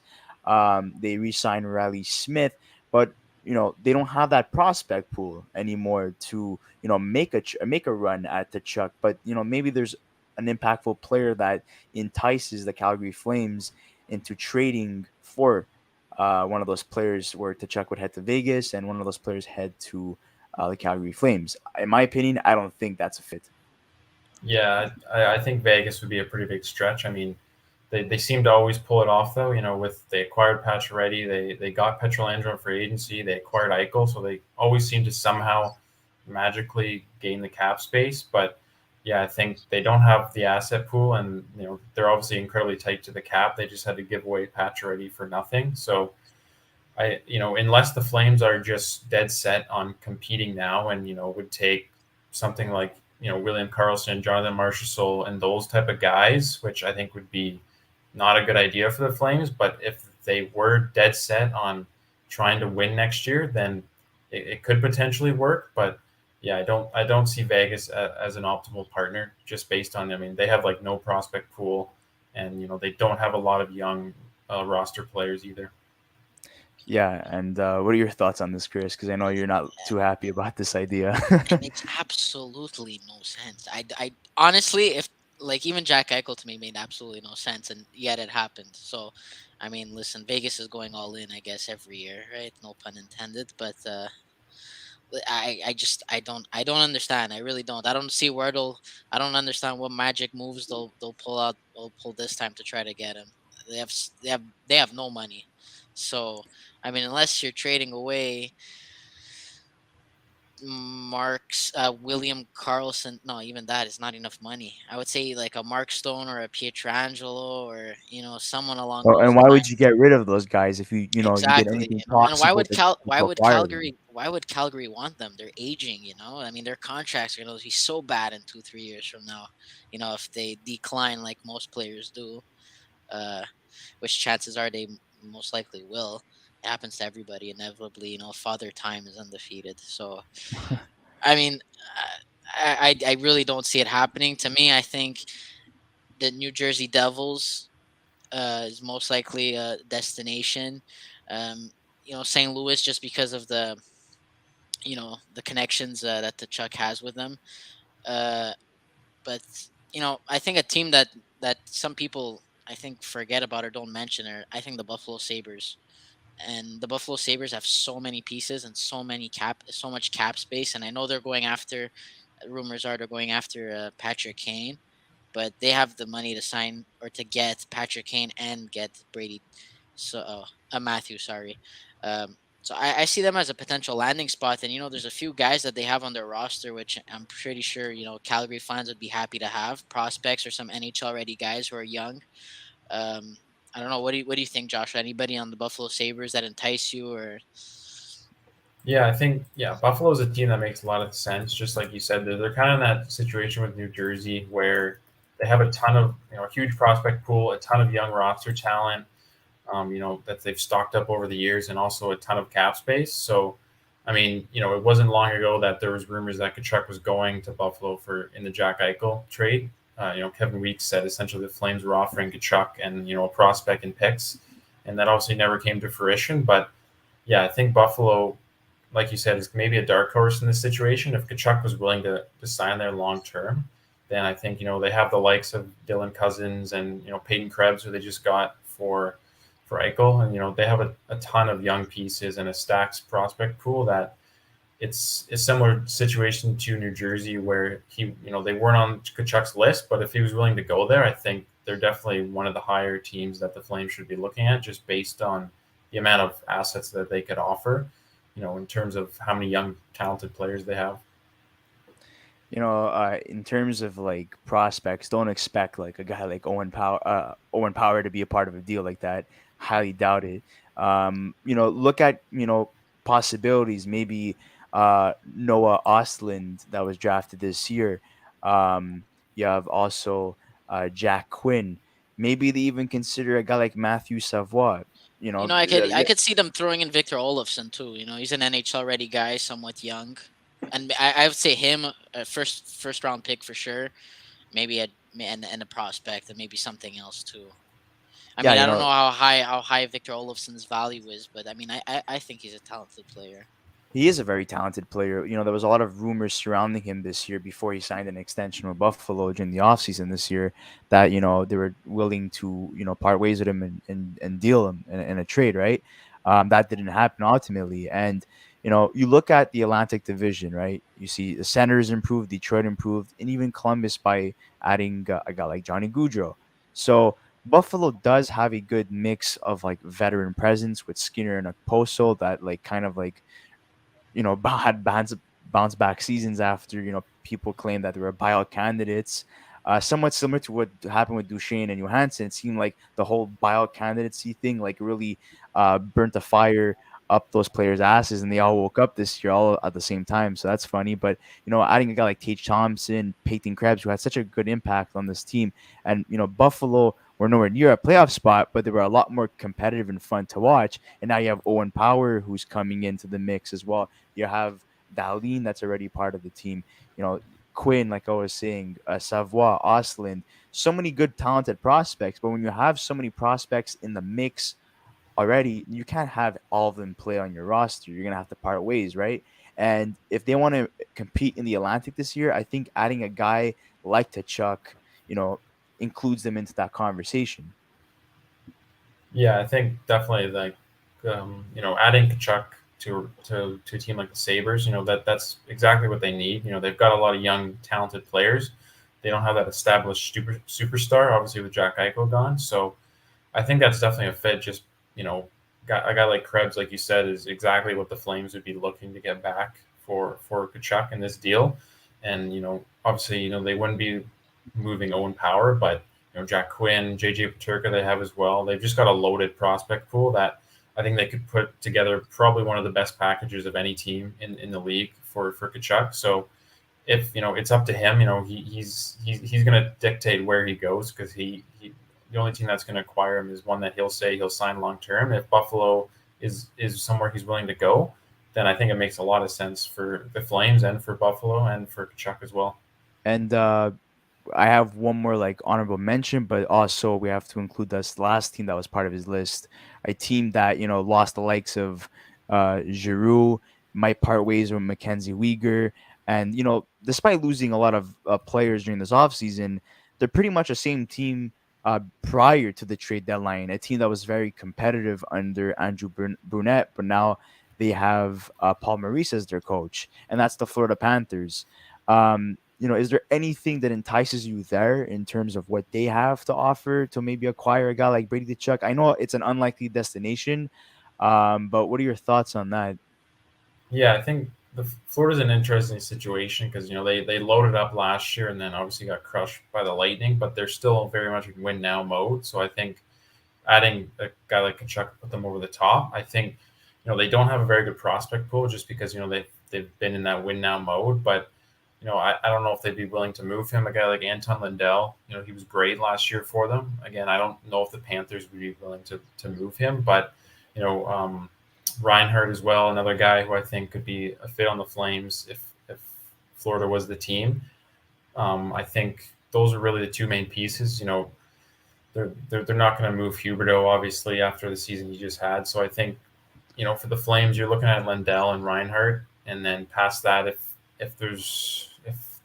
They re-signed Riley Smith, but they don't have that prospect pool anymore to make a run at the Chuck. But maybe there's an impactful player that entices the Calgary Flames into trading for one of those players where Tkachuk would head to Vegas and one of those players head to the Calgary Flames. In my opinion, I don't think that's a fit. Yeah, I think Vegas would be a pretty big stretch. I mean, they seem to always pull it off, though. With they acquired Pacioretty, they got Pietrangelo for agency, they acquired Eichel, so they always seem to somehow magically gain the cap space. But yeah, I think they don't have the asset pool, and they're obviously incredibly tight to the cap. They just had to give away Pacioretty for nothing. So unless the Flames are just dead set on competing now, and would take something like William Karlsson, Jonathan Marchessault, and those type of guys, which I think would be not a good idea for the Flames. But if they were dead set on trying to win next year, then it could potentially work. But yeah, I don't see Vegas as an optimal partner just based on, I mean, they have like no prospect pool, and they don't have a lot of young roster players either. Yeah, and what are your thoughts on this, Chris? Because I know you're not too happy about this idea. It makes absolutely no sense. I honestly, if like even Jack Eichel to me made absolutely no sense, and yet it happened. So, I mean, listen, Vegas is going all in, I guess, every year, right? No pun intended. But I don't understand. I really don't. I don't see where they'll. I don't understand what magic moves they'll pull out. They'll pull this time to try to get him. They have no money. So, I mean, unless you're trading away Mark's William Carlson. No, even that is not enough money. I would say like a Mark Stone or a Pietrangelo, or someone along Oh, those and why would you lines. get rid of those guys if you did Exactly. anything And why possible would to acquire them? Why would Calgary want them? They're aging, I mean, their contracts are going to be so bad in 2 3 years from now. If they decline like most players do, uh, which chances are they most likely will. It happens to everybody inevitably. Father Time is undefeated. So I mean, I really don't see it happening. To me, I think the New Jersey Devils is most likely a destination. St. Louis, just because of the connections that the Chuck has with them. Uh, but I think a team that some people I think forget about or don't mention are, I think, the Buffalo Sabres. And the Buffalo Sabres have so many pieces and so much cap space. And I know they're going after. Rumors are they're going after Patrick Kane. but they have the money to sign or to get Patrick Kane and get Brady. So Matthew, sorry. So I see them as a potential landing spot, and there's a few guys that they have on their roster, which I'm pretty sure Calgary fans would be happy to have prospects or some NHL ready guys who are young. Um, I don't know. What do you think, Josh? Anybody on the Buffalo Sabres that entice you or? Yeah, I think Buffalo is a team that makes a lot of sense. Just like you said, they're kind of in that situation with New Jersey where they have a ton of a huge prospect pool, a ton of young roster talent, that they've stocked up over the years, and also a ton of cap space. So, I mean, it wasn't long ago that there was rumors that Tkachuk was going to Buffalo for in the Jack Eichel trade. Kevin Weeks said essentially the Flames were offering Tkachuk and a prospect and picks, and that obviously never came to fruition. But yeah, I think Buffalo, like you said, is maybe a dark horse in this situation. If Kachuk was willing to sign there long term, then I think they have the likes of Dylan Cousins and Peyton Krebs, who they just got for Eichel, and they have a ton of young pieces and a stacked prospect pool that it's a similar situation to New Jersey where they weren't on Kachuk's list, but if he was willing to go there, I think they're definitely one of the higher teams that the Flames should be looking at, just based on the amount of assets that they could offer, in terms of how many young talented players they have. In terms of like prospects, don't expect like a guy like Owen Power to be a part of a deal like that. Highly doubt it. Look at possibilities. Maybe Noah Ostland that was drafted this year. You have also Jack Quinn. Maybe they even consider a guy like Matthew Savoie. I could see them throwing in Victor Olofsson too. He's an NHL ready guy, somewhat young, and I would say him a first round pick for sure. Maybe and a prospect and maybe something else too. I yeah, mean, I don't know how high Victor Olofsson's value is, but I mean, I think he's a talented player. he is a very talented player. There was a lot of rumors surrounding him this year before he signed an extension with Buffalo during the offseason this year that, they were willing to, part ways with him and deal him in a trade, right? That didn't happen ultimately. And, you look at the Atlantic Division, right? You see the Senators improved, Detroit improved, and even Columbus by adding a guy like Johnny Gaudreau. So Buffalo does have a good mix of like veteran presence with Skinner and Okposo that like kind of like had bounce back seasons after people claimed that they were buyout candidates. Somewhat similar to what happened with Duchesne and Johansson. It seemed like the whole buyout candidacy thing like really burnt the fire up those players' asses, and they all woke up this year all at the same time. So that's funny. But adding a guy like Tage Thompson, Peyton Krebs, who had such a good impact on this team, and Buffalo were nowhere near a playoff spot, but they were a lot more competitive and fun to watch. And now you have Owen Power, who's coming into the mix as well. You have Dahlin, that's already part of the team. Quinn, like I was saying, Savoie, Ostland, so many good, talented prospects. But when you have so many prospects in the mix already, you can't have all of them play on your roster. You're gonna have to part ways, right? And if they want to compete in the Atlantic this year, I think adding a guy like Tkachuk, you know, includes them into that conversation. Yeah, I think definitely like adding Kachuk to a team like the Sabres, that's exactly what they need. They've got a lot of young talented players. They don't have that established superstar, obviously with Jack Eichel gone. So I think that's definitely a fit. Just a guy like Krebs, like you said, is exactly what the Flames would be looking to get back for Kachuk in this deal. And obviously, they wouldn't be moving Owen Power, but Jack Quinn, JJ Paterka, they have as well. They've just got a loaded prospect pool that I think they could put together probably one of the best packages of any team in the league for Kachuk. So if it's up to him, he's going to dictate where he goes, because he the only team that's going to acquire him is one that he'll say he'll sign long term. If Buffalo is somewhere he's willing to go, then I think it makes a lot of sense for the Flames and for Buffalo and for Kachuk as well. And I have one more like honorable mention, but also we have to include this last team that was part of his list, a team that lost the likes of Giroux, might part ways with Mackenzie Weegar, and despite losing a lot of players during this offseason, they're pretty much the same team prior to the trade deadline, a team that was very competitive under Andrew Brunette, but now they have Paul Maurice as their coach, and that's the Florida Panthers. is there anything that entices you there in terms of what they have to offer to maybe acquire a guy like Brady Tkachuk? I know it's an unlikely destination, but what are your thoughts on that? Yeah, I think Florida's an interesting situation because they loaded up last year and then obviously got crushed by the Lightning, but they're still very much in win now mode. So I think adding a guy like Kachuk put them over the top. I think they don't have a very good prospect pool just because they've been in that win now mode, but. I don't know if they'd be willing to move him. A guy like Anton Lindell, he was great last year for them. Again, I don't know if the Panthers would be willing to move him, but you know, um, Reinhardt as well, another guy who I think could be a fit on the Flames if Florida was the team. I think those are really the two main pieces. They're not going to move Huberdeau obviously after the season he just had. So I think for the Flames, you're looking at Lindell and Reinhardt, and then past that, if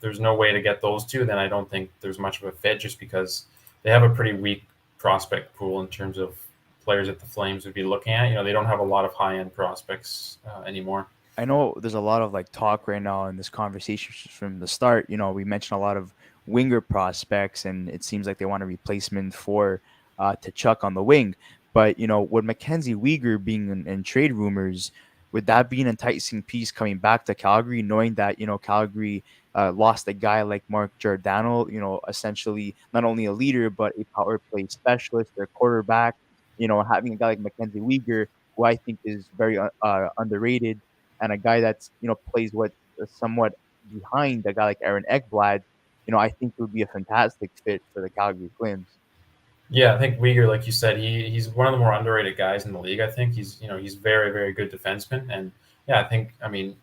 there's no way to get those two, then I don't think there's much of a fit just because they have a pretty weak prospect pool in terms of players that the Flames would be looking at. They don't have a lot of high end prospects anymore. I know there's a lot of like talk right now in this conversation from the start. We mentioned a lot of winger prospects, and it seems like they want a replacement for Tkachuk on the wing. But with Mackenzie Weegar being in trade rumors, would that be an enticing piece coming back to Calgary, knowing that Calgary lost a guy like Mark Giordano, essentially not only a leader but a power play specialist, their quarterback. Having a guy like Mackenzie Weegar, who I think is very underrated, and a guy that's plays what somewhat behind a guy like Aaron Ekblad, I think would be a fantastic fit for the Calgary Flames. Yeah, I think Uyghur, like you said, he's one of the more underrated guys in the league. I think he's very very good defenseman, and yeah, I mean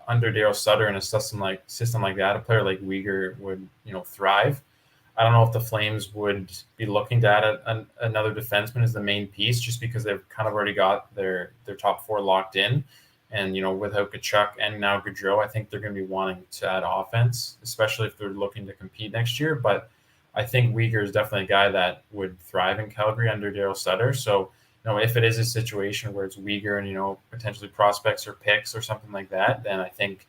under Daryl Sutter in a system like that, a player like Uyghur would thrive. I don't know if the Flames would be looking to add another defenseman as the main piece, just because they've kind of already got their top four locked in, and without Kachuk and now Gaudreau, I think they're going to be wanting to add offense, especially if they're looking to compete next year. But I think Uyghur is definitely a guy that would thrive in Calgary under Daryl Sutter. So, if it is a situation where it's Uyghur and, potentially prospects or picks or something like that, then I think,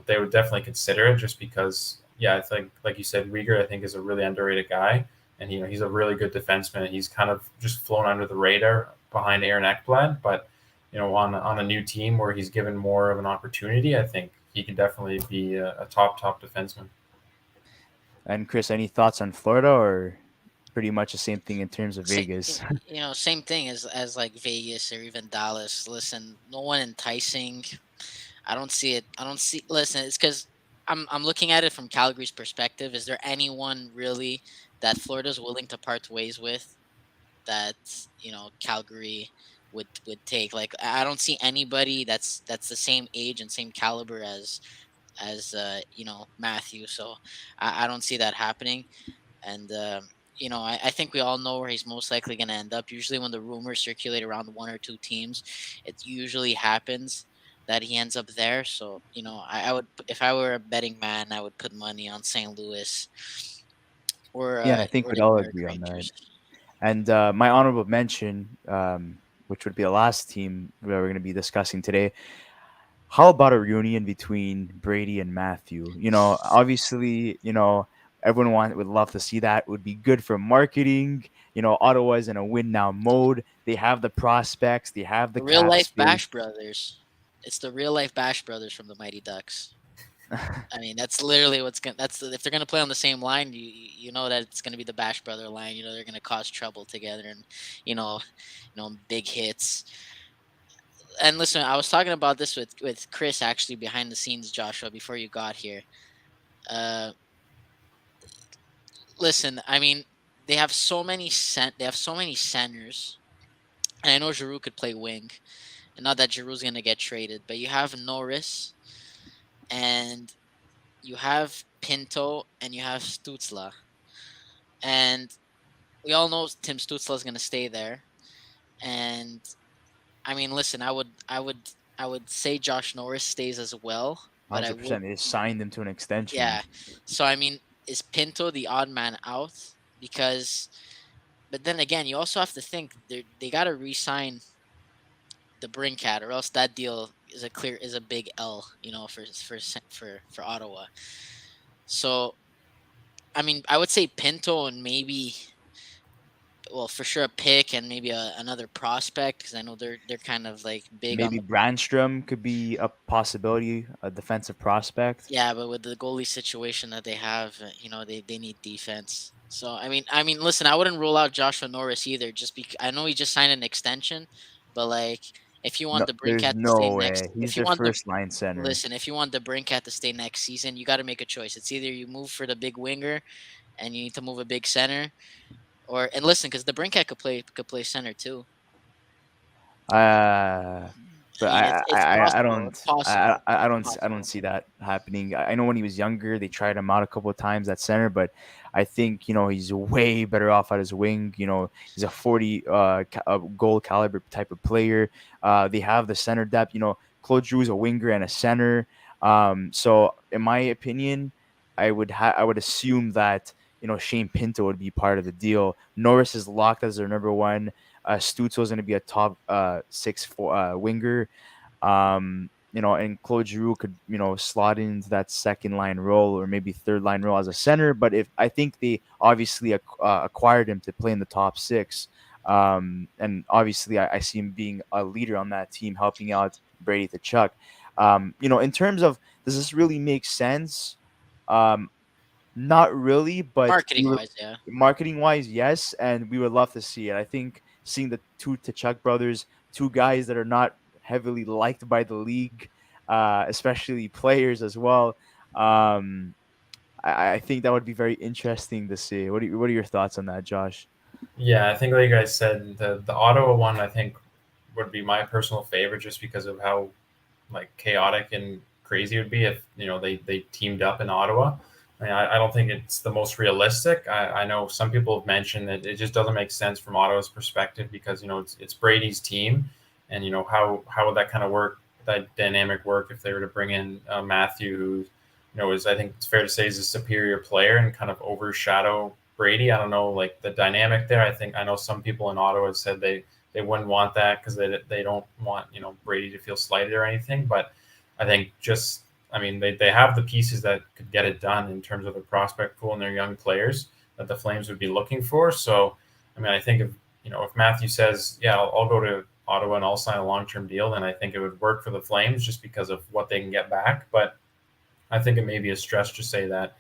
they would definitely consider it just because, yeah, I think, like you said, Uyghur, I think, is a really underrated guy. And, he's a really good defenseman. He's kind of just flown under the radar behind Aaron Ekblad. But, on a new team where he's given more of an opportunity, I think he can definitely be a top defenseman. And Chris, any thoughts on Florida, or pretty much the same thing in terms of Sa- Vegas? same thing as like Vegas or even Dallas. Listen, no one enticing. I don't see it. I don't see. Listen, it's because I'm looking at it from Calgary's perspective. Is there anyone really that Florida's willing to part ways with that Calgary would take? Like I don't see anybody that's the same age and same caliber as Matthew. So I don't see that happening. And I think we all know where he's most likely going to end up. Usually, when the rumors circulate around one or two teams, it usually happens that he ends up there. So I would, if I were a betting man, I would put money on St. Louis or Yeah, and uh, I think or we'd the New all York agree on that. Rangers. And my honorable mention, which would be the last team that we're going to be discussing today. How about a reunion between Brady and Matthew? Obviously, everyone would love to see that. It would be good for marketing. Ottawa's in a win now mode. They have the prospects. They have the The real cap life space. Bash Brothers. It's the real life Bash Brothers from the Mighty Ducks. I mean, that's literally what's gonna. If they're gonna play on the same line, you know that it's gonna be the Bash Brother line. They're gonna cause trouble together, and you know, big hits. And listen, I was talking about this with Chris actually behind the scenes, Joshua, before you got here. Uh, Listen, I mean, they have so many centers, and I know Giroux could play wing, and not that Giroux's gonna get traded, but you have Norris and you have Pinto and you have Stutzla. And we all know Tim Stutzla is going to stay there. And I mean, listen, I would say Josh Norris stays as well, but I would, 100%. They just signed him to an extension. yeah. So I mean, is Pinto the odd man out? Because, but then again, you also have to think they got to re-sign the Brinkat, or else that deal is a big L, for Ottawa. So, I mean, I would say Pinto and maybe, well, for sure a pick and maybe another prospect, because I know they're kind of like big on Maybe the. Brandstrom could be a possibility, a defensive prospect. Yeah, but with the goalie situation that they have, they need defense. So I mean, listen, I wouldn't rule out Joshua Norris either. Just because I know he just signed an extension, but like, if you No, want the there's Brinkat to stay no way. next, He's if you their want the first line center. listen, if you want the Brinkat to stay next season, you got to make a choice. It's either you move for the big winger, and you need to move a big center, or and listen, because the Brinkat could play center too. Uh, but I mean, it's I possible. don't It's possible. It's I don't possible. see that happening. I know when he was younger, they tried him out a couple of times at center, but I think he's way better off at his wing. He's a 40 goal caliber type of player. They have the center depth. Claude Giroux is a winger and a center. So in my opinion, I would assume that Shane Pinto would be part of the deal. Norris is locked as their number one. Stutzel is going to be a top 6 winger. And Claude Giroux could, slot into that second line role or maybe third line role as a center. But if I think they obviously acquired him to play in the top six. And obviously I see him being a leader on that team, helping out Brady Tkachuk. In terms of does this really make sense? Um, Not really, but Marketing wise, yeah. marketing wise, yes, and we would love to see it. I think seeing the two Tkachuk brothers, two guys that are not heavily liked by the league, especially players as well. Um, I think that would be very interesting to see. What are your thoughts on that, Josh? Yeah, I think like you guys said, the Ottawa one I think would be my personal favorite just because of how like chaotic and crazy it would be if they teamed up in Ottawa. I don't think it's the most realistic. I know some people have mentioned that it just doesn't make sense from Ottawa's perspective because it's Brady's team, and how would that kind of work, that dynamic work if they were to bring in Matthew, who is, I think it's fair to say, is a superior player and kind of overshadow Brady. I don't know, like the dynamic there. I know some people in Ottawa said they wouldn't want that because they don't want Brady to feel slighted or anything. But I think they have the pieces that could get it done in terms of the prospect pool and their young players that the Flames would be looking for. So I think if Matthew says, yeah, I'll go to Ottawa and I'll sign a long-term deal, then I think it would work for the Flames just because of what they can get back. But I think it may be a stretch to say that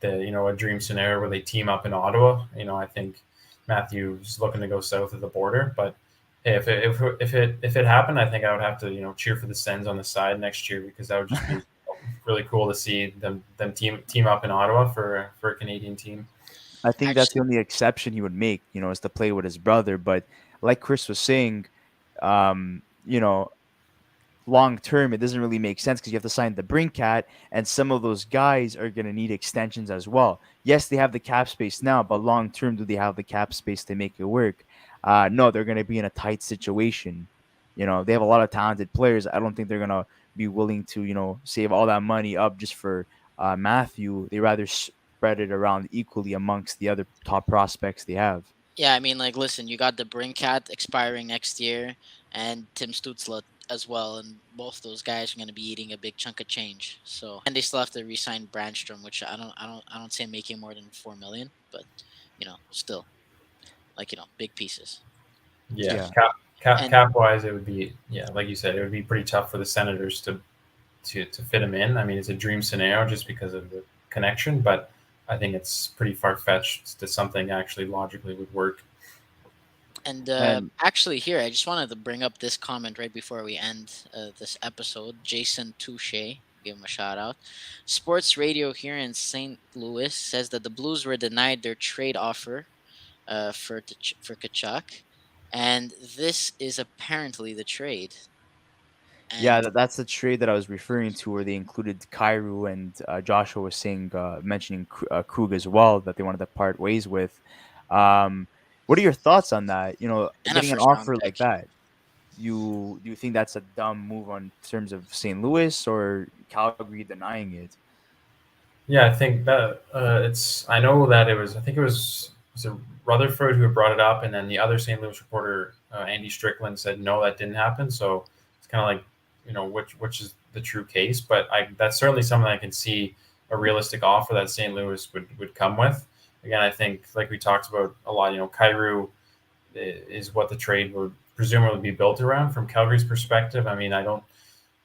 a dream scenario where they team up in Ottawa. I think Matthew's looking to go south of the border, but hey, if it happened, I think I would have to cheer for the Sens on the side next year because that would just be really cool to see them team up in Ottawa for a Canadian team. I think that's the Actually, only exception he would make, is to play with his brother. But like Chris was saying, um, you know, long term, it doesn't really make sense because you have to sign the Brinkat, and some of those guys are going to need extensions as well. Yes, they have the cap space now, but long term, do they have the cap space to make it work? No, they're going to be in a tight situation. They have a lot of talented players. I don't think they're going to be willing to, save all that money up just for Matthew. They rather spread it around equally amongst the other top prospects they have. yeah, I mean, like, listen, you got the Brinkat expiring next year, and Tim Stutzla as well, and both those guys are going to be eating a big chunk of change. So, and they still have to re-sign Brandstrom, which I don't say making more than 4 million, but still, like, big pieces. Yeah, Yeah. And cap wise, it would be, yeah, like you said, it would be pretty tough for the Senators to fit him in. I mean, it's a dream scenario just because of the connection, but I think it's pretty far fetched to something actually logically would work. And And actually, here I just wanted to bring up this comment right before we end this episode. Jason Touche, give him a shout out. Sports radio here in St. Louis says that the Blues were denied their trade offer for Kachuk, and this is apparently the trade. yeah, And that's the trade that I was referring to, where they included Kairu and Joshua was saying, mentioning Krug as well, that they wanted to part ways with. What are your thoughts on that? and a Getting an first round offer like pick. that, do you think that's a dumb move on terms of St. Louis or Calgary denying it? Yeah, I think that it's. I know that it was. I think it was it Rutherford who brought it up, and then the other St. Louis reporter, Andy Strickland, said no, that didn't happen. So it's kind of like which is the true case. But that's certainly something I can see a realistic offer that St. Louis would come with. Again, I think like we talked about a lot, Kyrou is what the trade would presumably be built around. From Calgary's perspective, I mean, I don't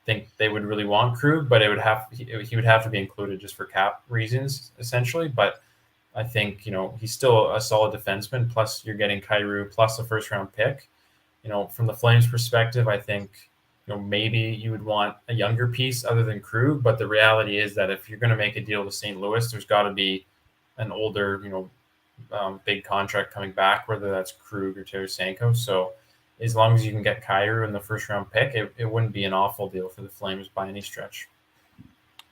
think they would really want Krug, but he would have to be included just for cap reasons, essentially. But I think he's still a solid defenseman. Plus, you're getting Kyrou plus a first round pick. From the Flames' perspective, I think maybe you would want a younger piece other than Krug. But the reality is that if you're going to make a deal with St. Louis, there's got to be an older, big contract coming back, whether that's Krug or Tarasenko. So as long as you can get Kyrou in the first round pick, it wouldn't be an awful deal for the Flames by any stretch.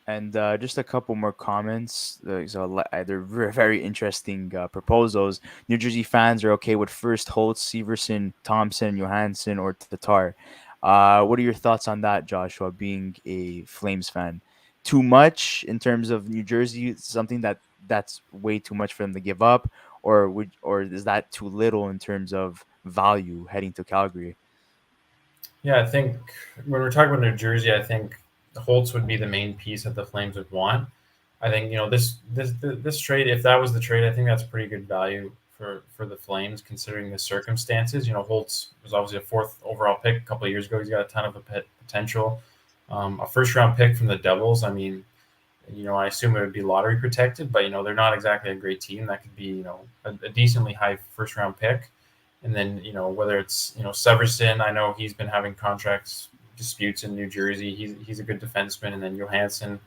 And just a couple more comments. They're very interesting proposals. New Jersey fans are okay with first Holtz, Severson, Thompson, Johansson, or Tatar. What are your thoughts on that, Joshua, being a Flames fan? Too much in terms of New Jersey, something that's way too much for them to give up, or is that too little in terms of value heading to Calgary? Yeah, I think when we're talking about New Jersey, I think Holtz would be the main piece that the Flames would want. I think this trade, if that was the trade, I think that's pretty good value for the Flames considering the circumstances. Holtz was obviously a 4th overall pick a couple of years ago. He's got a ton of potential. A first round pick from the Devils. I mean, I assume it would be lottery protected, but they're not exactly a great team. That could be a decently high first round pick. And then, whether it's, Severson, I know he's been having contracts disputes in New Jersey. He's a good defenseman. And then Johansson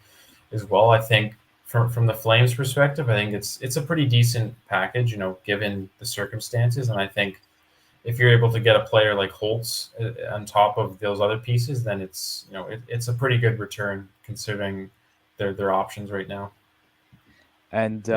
as well. I think from the Flames perspective, I think it's a pretty decent package, given the circumstances. And I think if you're able to get a player like Holtz on top of those other pieces, then it's a pretty good return considering their options right now. And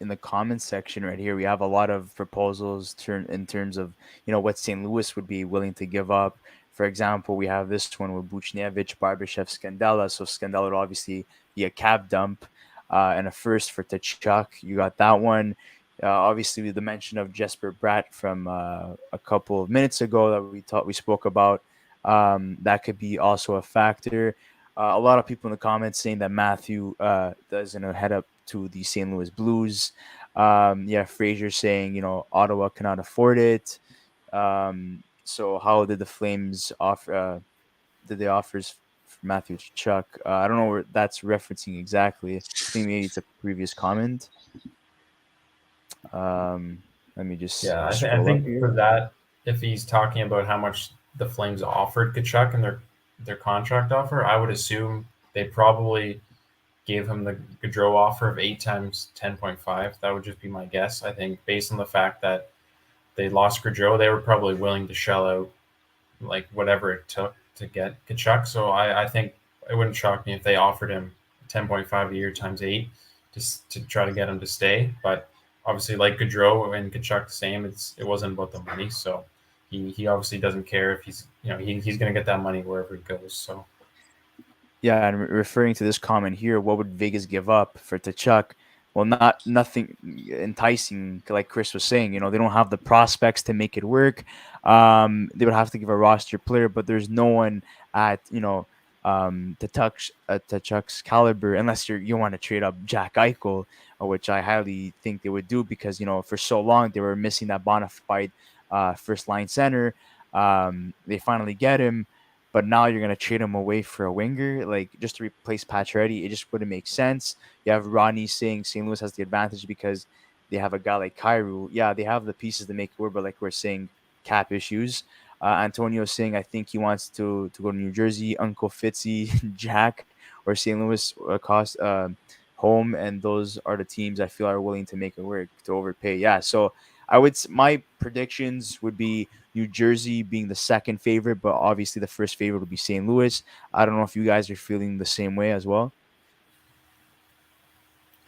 in the comments section right here, we have a lot of proposals in terms of what St. Louis would be willing to give up. For example, we have this one with Buchnevich, Barbashev, Scandella. So Scandella would obviously be a cap dump, and a first for Tkachuk. You got that one. Obviously, the mention of Jesper Bratt from a couple of minutes ago that we spoke about. That could be also a factor. A lot of people in the comments saying that Matthew doesn't head up to the St. Louis Blues. Fraser saying, Ottawa cannot afford it. So how did the Flames offer? Did they offers for Matthew Tkachuk? I don't know where that's referencing exactly. I think maybe it's a previous comment. Let me just I scroll up think here. for that, if he's talking about how much the Flames offered Tkachuk and their contract offer, I would assume they probably gave him the Gaudreau offer of 8 times 10.5. That would just be my guess. I think based on the fact that they lost Gaudreau, they were probably willing to shell out like whatever it took to get Tkachuk. So I think it wouldn't shock me if they offered him 10.5 a year times 8 just to try to get him to stay. But obviously, like Gaudreau and Tkachuk, the same. It wasn't about the money. So he obviously doesn't care if he's he's going to get that money wherever he goes. So. Yeah, and referring to this comment here, what would Vegas give up for Tkachuk? Well, nothing enticing, like Chris was saying. They don't have the prospects to make it work. They would have to give a roster player, but there's no one at Tkachuk's caliber, unless you want to trade up Jack Eichel, which I highly think they would do because for so long they were missing that bona fide first line center. They finally get him. But now you're going to trade him away for a winger, like just to replace Pacioretty. It just wouldn't make sense. You have Rodney saying St. Louis has the advantage because they have a guy like Kyrou. Yeah, they have the pieces to make it work, but like we're saying, cap issues. Antonio saying I think he wants to go to New Jersey. Uncle Fitzy, Jack, or St. Louis cost home, and those are the teams I feel are willing to make it work to overpay. Yeah, so my predictions would be New Jersey being the second favorite, but obviously the first favorite would be St. Louis. I don't know if you guys are feeling the same way as well.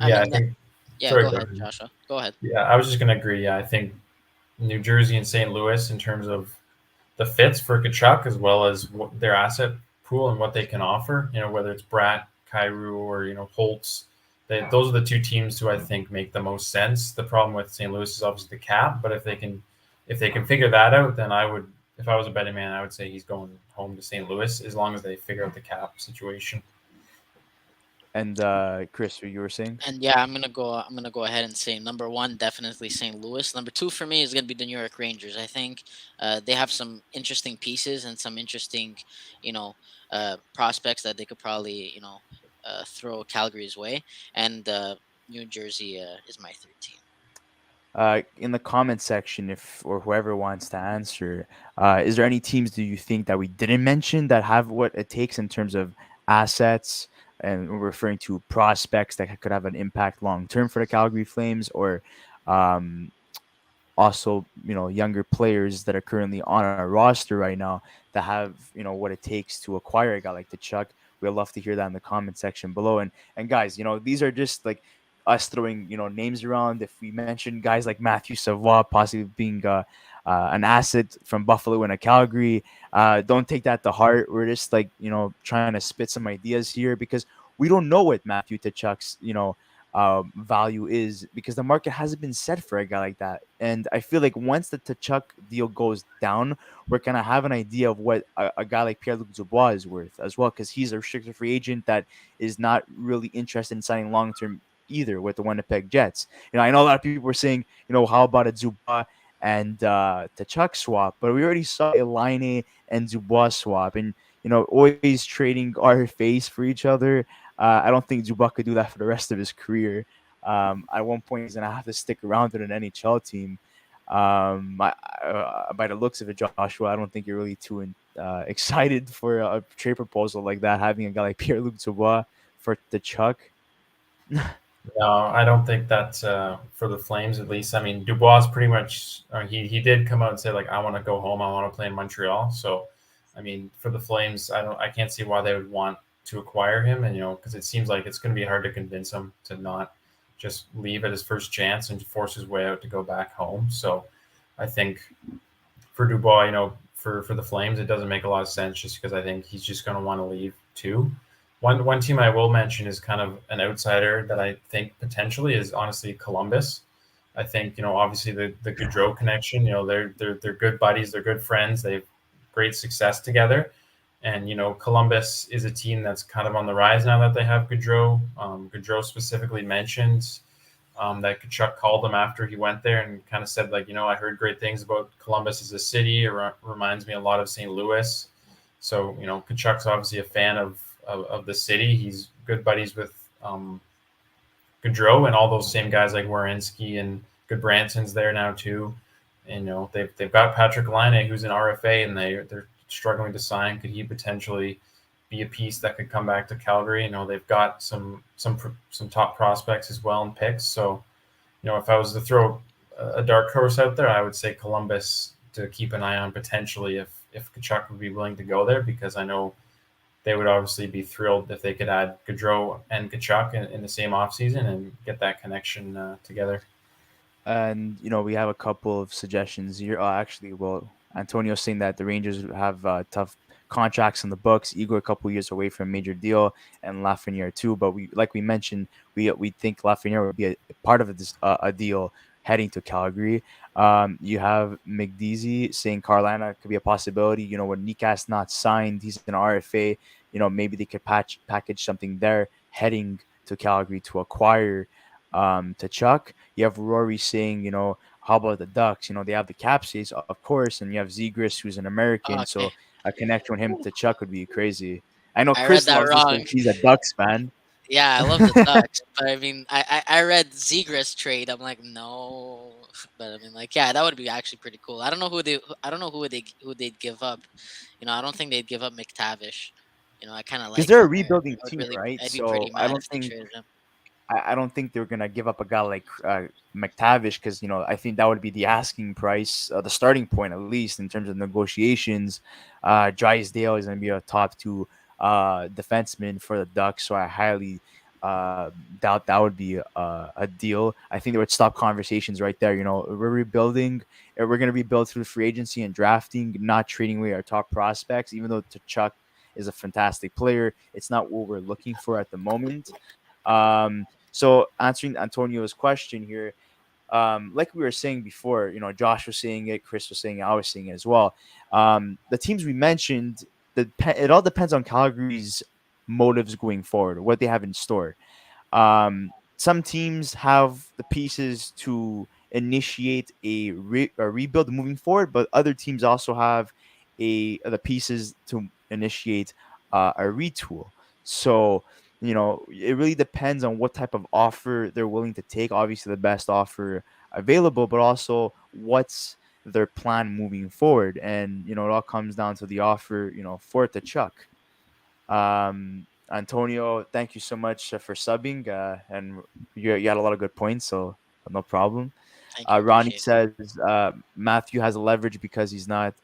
I think. Yeah, Sorry, go ahead, Joshua. Go ahead. Yeah, I was just going to agree. Yeah, I think New Jersey and St. Louis in terms of the fits for Tkachuk as well as their asset pool and what they can offer. Whether it's Bratt, Kyrou, or Holtz. Those are the two teams who I think make the most sense. The problem with St. Louis is obviously the cap, but if they can figure that out, then I would, if I was a betting man, I would say he's going home to St. Louis as long as they figure out the cap situation. And Chris, what you were saying? And yeah, I'm gonna go ahead and say number one, definitely St. Louis. Number two for me is gonna be the New York Rangers. I think they have some interesting pieces and some interesting, you know, prospects that they could probably, throw Calgary's way. And New Jersey is my third team. In the comment section, if or whoever wants to answer, is there any teams do you think that we didn't mention that have what it takes in terms of assets, and we're referring to prospects that could have an impact long term for the Calgary Flames, or um, also younger players that are currently on our roster right now that have what it takes to acquire a guy like the Chuck? We'd love to hear that in the comment section below. And guys, these are just like us throwing names around. If we mention guys like Matthew Savoie possibly being an asset from Buffalo and a Calgary, don't take that to heart. We're just like trying to spit some ideas here because we don't know what Matthew Tkachuk's value is, because the market hasn't been set for a guy like that. And I feel like once the Tkachuk deal goes down, we're gonna have an idea of what a guy like Pierre-Luc Dubois is worth as well, because he's a restricted free agent that is not really interested in signing long term either with the Winnipeg Jets. I know a lot of people were saying, how about a Dubois and Tkachuk swap? But we already saw a Laine and Dubois swap, and always trading RFAs for each other. I don't think Zubac could do that for the rest of his career. At one point, he's gonna have to stick around with an NHL team. By the looks of it, Joshua, I don't think you're really too excited for a trade proposal like that, having a guy like Pierre-Luc Dubois for the Chuck. No, I don't think that for the Flames, at least. I mean, Dubois pretty much he did come out and say like, I want to go home. I want to play in Montreal. So, I mean, for the Flames, I can't see why they would want to acquire him, and because it seems like it's going to be hard to convince him to not just leave at his first chance and force his way out to go back home. So, I think for Dubois, for the Flames, it doesn't make a lot of sense just because I think he's just going to want to leave too. One team I will mention is kind of an outsider that I think potentially is honestly Columbus. I think obviously the Gaudreau connection. They're good buddies, they're good friends, they've great success together, and Columbus is a team that's kind of on the rise now that they have Gaudreau. Gaudreau specifically mentioned that Tkachuk called him after he went there and kind of said like, I heard great things about Columbus as a city. It reminds me a lot of St. Louis. So Tkachuk's obviously a fan of the city. He's good buddies with Gaudreau and all those same guys like Werenski and Goodbranson's there now too. And they've got Patrick Laine, who's an RFA, and they're struggling to sign. Could he potentially be a piece that could come back to Calgary? They've got some top prospects as well and picks. So if I was to throw a dark horse out there, I would say Columbus to keep an eye on potentially if Tkachuk would be willing to go there, because I know they would obviously be thrilled if they could add Gaudreau and Tkachuk in the same offseason and get that connection together. And we have a couple of suggestions here. Actually, well, Antonio's saying that the Rangers have tough contracts on the books. Igor a couple years away from a major deal, and Lafreniere too. But we mentioned, we think Lafreniere would be a part of a deal heading to Calgary. You have McDeasy saying Carolina could be a possibility. When Nikas not signed, he's an RFA. Maybe they could package something there heading to Calgary to acquire Tkachuk. You have Rory saying, how about the Ducks? They have the cap space, of course, and you have Zegras, who's an American, Okay, so a connection with him to Chuck would be crazy. I know I read Chris that loves this wrong. because he's a Ducks fan. Yeah, I love the Ducks, but I mean, I read Zegras trade. I'm like, no, but I mean, like, yeah, that would be actually pretty cool. I don't know who they'd give up. I don't think they'd give up McTavish. I kind of Because like they're a him. rebuilding team, Really, right? I'd be So pretty I mad don't if they think traded him. I don't think they're gonna give up a guy like McTavish, because I think that would be the asking price, the starting point at least in terms of negotiations. Drysdale is gonna be a top two defenseman for the Ducks, so I highly doubt that would be a deal. I think they would stop conversations right there. We're rebuilding, and we're gonna rebuild through free agency and drafting, not trading away our top prospects. Even though Tkachuk is a fantastic player, it's not what we're looking for at the moment. So answering Antonio's question here, like we were saying before, Josh was saying it, Chris was saying it, I was saying it as well. The teams we mentioned, it all depends on Calgary's motives going forward, what they have in store. Some teams have the pieces to initiate a rebuild moving forward, but other teams also have the pieces to initiate a retool. So, it really depends on what type of offer they're willing to take. Obviously, the best offer available, but also what's their plan moving forward. And, it all comes down to the offer, for Tkachuk. Antonio, thank you so much for subbing, and you had a lot of good points, so no problem. Thank you. Ronnie Appreciate it. says Matthew has leverage because he's not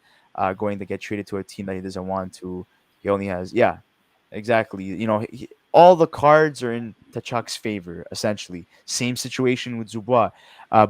going to get traded to a team that he doesn't want to. He only has, yeah, exactly. All the cards are in Tachuk's favor, essentially. Same situation with Zubois.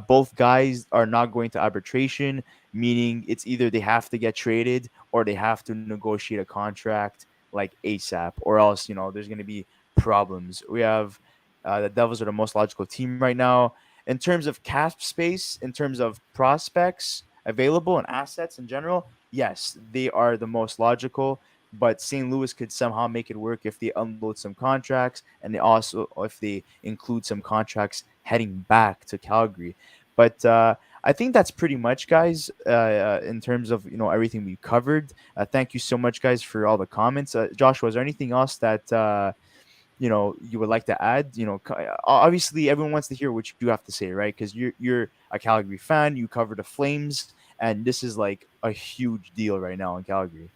Both guys are not going to arbitration, meaning it's either they have to get traded or they have to negotiate a contract like ASAP, or else, there's going to be problems. We have the Devils are the most logical team right now in terms of cap space, in terms of prospects available and assets in general. Yes, they are the most logical, but St. Louis could somehow make it work if they unload some contracts and they also if they include some contracts heading back to Calgary. But I think that's pretty much, guys, in terms of everything we covered. Thank you so much, guys, for all the comments. Joshua, is there anything else that you would like to add? Obviously everyone wants to hear what you have to say, right? Because you're a Calgary fan, you cover the Flames, and this is like a huge deal right now in Calgary.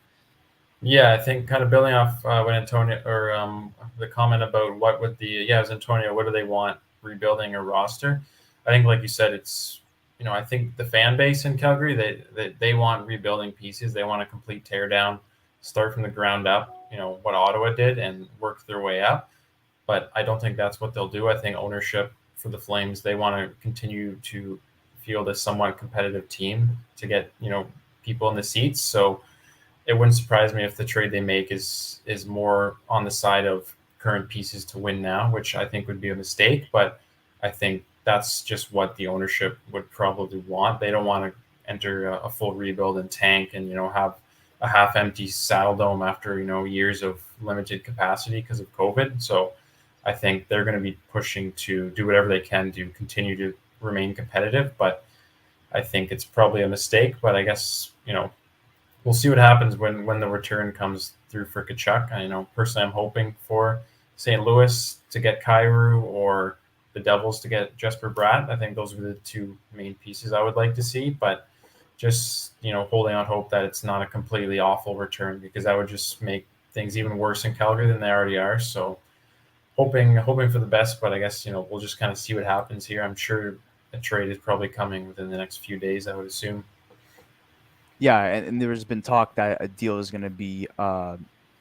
Yeah, I think kind of building off what Antonio or the comment about what would the it was Antonio. What do they want rebuilding a roster? I think, like you said, it's I think the fan base in Calgary they want rebuilding pieces. They want a complete teardown, start from the ground up. What Ottawa did and work their way up. But I don't think that's what they'll do. I think ownership for the Flames, they want to continue to field a somewhat competitive team to get people in the seats. So it wouldn't surprise me if the trade they make is more on the side of current pieces to win now, which I think would be a mistake. But I think that's just what the ownership would probably want. They don't want to enter a full rebuild and tank and have a half empty Saddle Dome after years of limited capacity because of COVID. So I think they're going to be pushing to do whatever they can to continue to remain competitive. But I think it's probably a mistake. But I guess we'll see what happens when the return comes through for Tkachuk. Personally, I'm hoping for St. Louis to get Kyrou or the Devils to get Jesper Bratt. I think those are the two main pieces I would like to see. But just holding out hope that it's not a completely awful return, because that would just make things even worse in Calgary than they already are. So hoping for the best. But I guess we'll just kind of see what happens here. I'm sure a trade is probably coming within the next few days, I would assume. Yeah, and there's been talk that a deal is going to be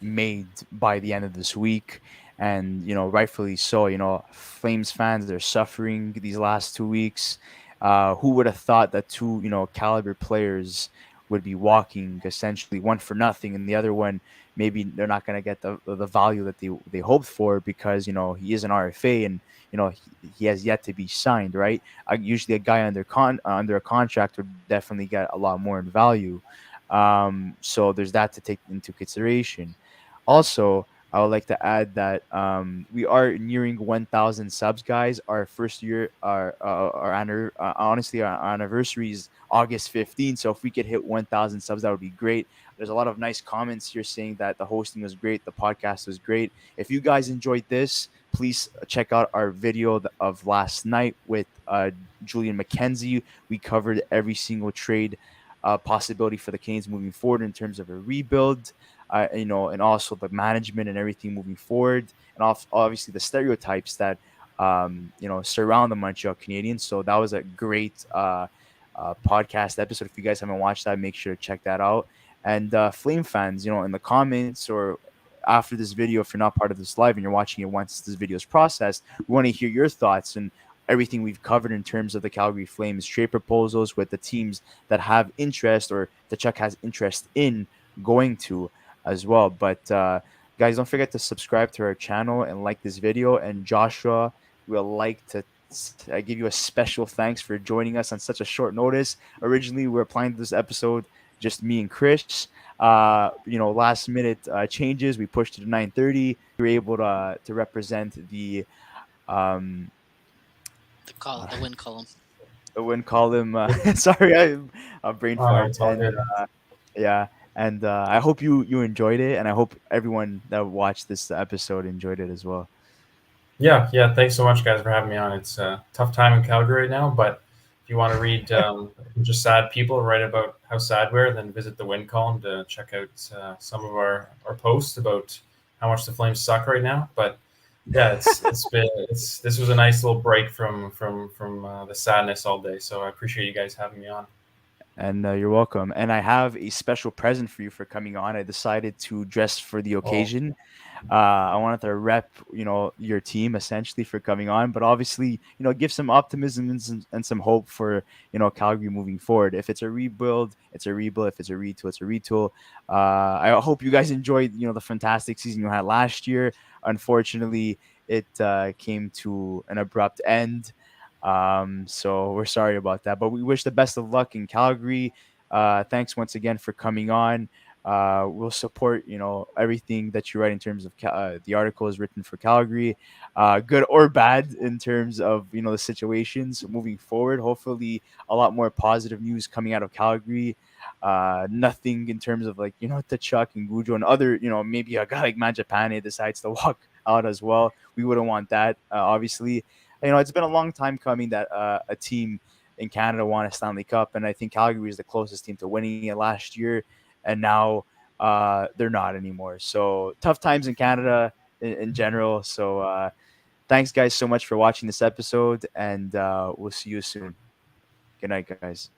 made by the end of this week, and rightfully so. Flames fans, they're suffering these last 2 weeks. Who would have thought that two caliber players would be walking, essentially one for nothing, and the other one maybe they're not going to get the value that they hoped for, because he is an RFA, and he has yet to be signed, right? Usually a guy under a contract would definitely get a lot more in value. So there's that to take into consideration. Also, I would like to add that we are nearing 1,000 subs, guys. Our first year, honestly, our anniversary is August 15th. So if we could hit 1,000 subs, that would be great. There's a lot of nice comments here saying that the hosting was great, the podcast was great. If you guys enjoyed this, please check out our video of last night with Julian McKenzie. We covered every single trade possibility for the Canes moving forward in terms of a rebuild, and also the management and everything moving forward, and obviously the stereotypes that surround the Montreal Canadiens. So that was a great podcast episode. If you guys haven't watched that, make sure to check that out. And Flame fans, in the comments or after this video, if you're not part of this live and you're watching it once this video is processed, we want to hear your thoughts and everything we've covered in terms of the Calgary Flames trade proposals with the teams that have interest or the Chuck has interest in going to as well. But guys, don't forget to subscribe to our channel and like this video. And Joshua, we'll like to give you a special thanks for joining us on such a short notice. Originally, we were planning this episode just me and Chris. Last minute changes. We pushed it to 9:30. We were able to represent um, uh, The win column. the win column. Sorry, a brain fart. It's all And good. yeah, and I hope you enjoyed it, and I hope everyone that watched this episode enjoyed it as well. Yeah, yeah. Thanks so much, guys, for having me on. It's a tough time in Calgary right now, but if you want to read just sad people write about how sad we're, then visit the win column to check out some of our posts about how much the Flames suck right now. But yeah, this was a nice little break from the sadness all day. So I appreciate you guys having me on. And you're welcome. And I have a special present for you for coming on. I decided to dress for the Oh, occasion. I wanted to rep, your team essentially for coming on, but obviously, give some optimism and some hope for, Calgary moving forward. If it's a rebuild, it's a rebuild. If it's a retool, it's a retool. I hope you guys enjoyed, the fantastic season you had last year. Unfortunately, it came to an abrupt end. So we're sorry about that, but we wish the best of luck in Calgary. Thanks once again for coming on. We'll support everything that you write in terms of the article is written for Calgary, good or bad in terms of the situations moving forward. Hopefully, a lot more positive news coming out of Calgary. Nothing in terms of Tkachuk and Gujo and other maybe a guy like Manjapane decides to walk out as well. We wouldn't want that, obviously. It's been a long time coming that a team in Canada won a Stanley Cup, and I think Calgary is the closest team to winning it last year, and now they're not anymore. So tough times in Canada in general. So thanks, guys, so much for watching this episode, and we'll see you soon. Good night, guys.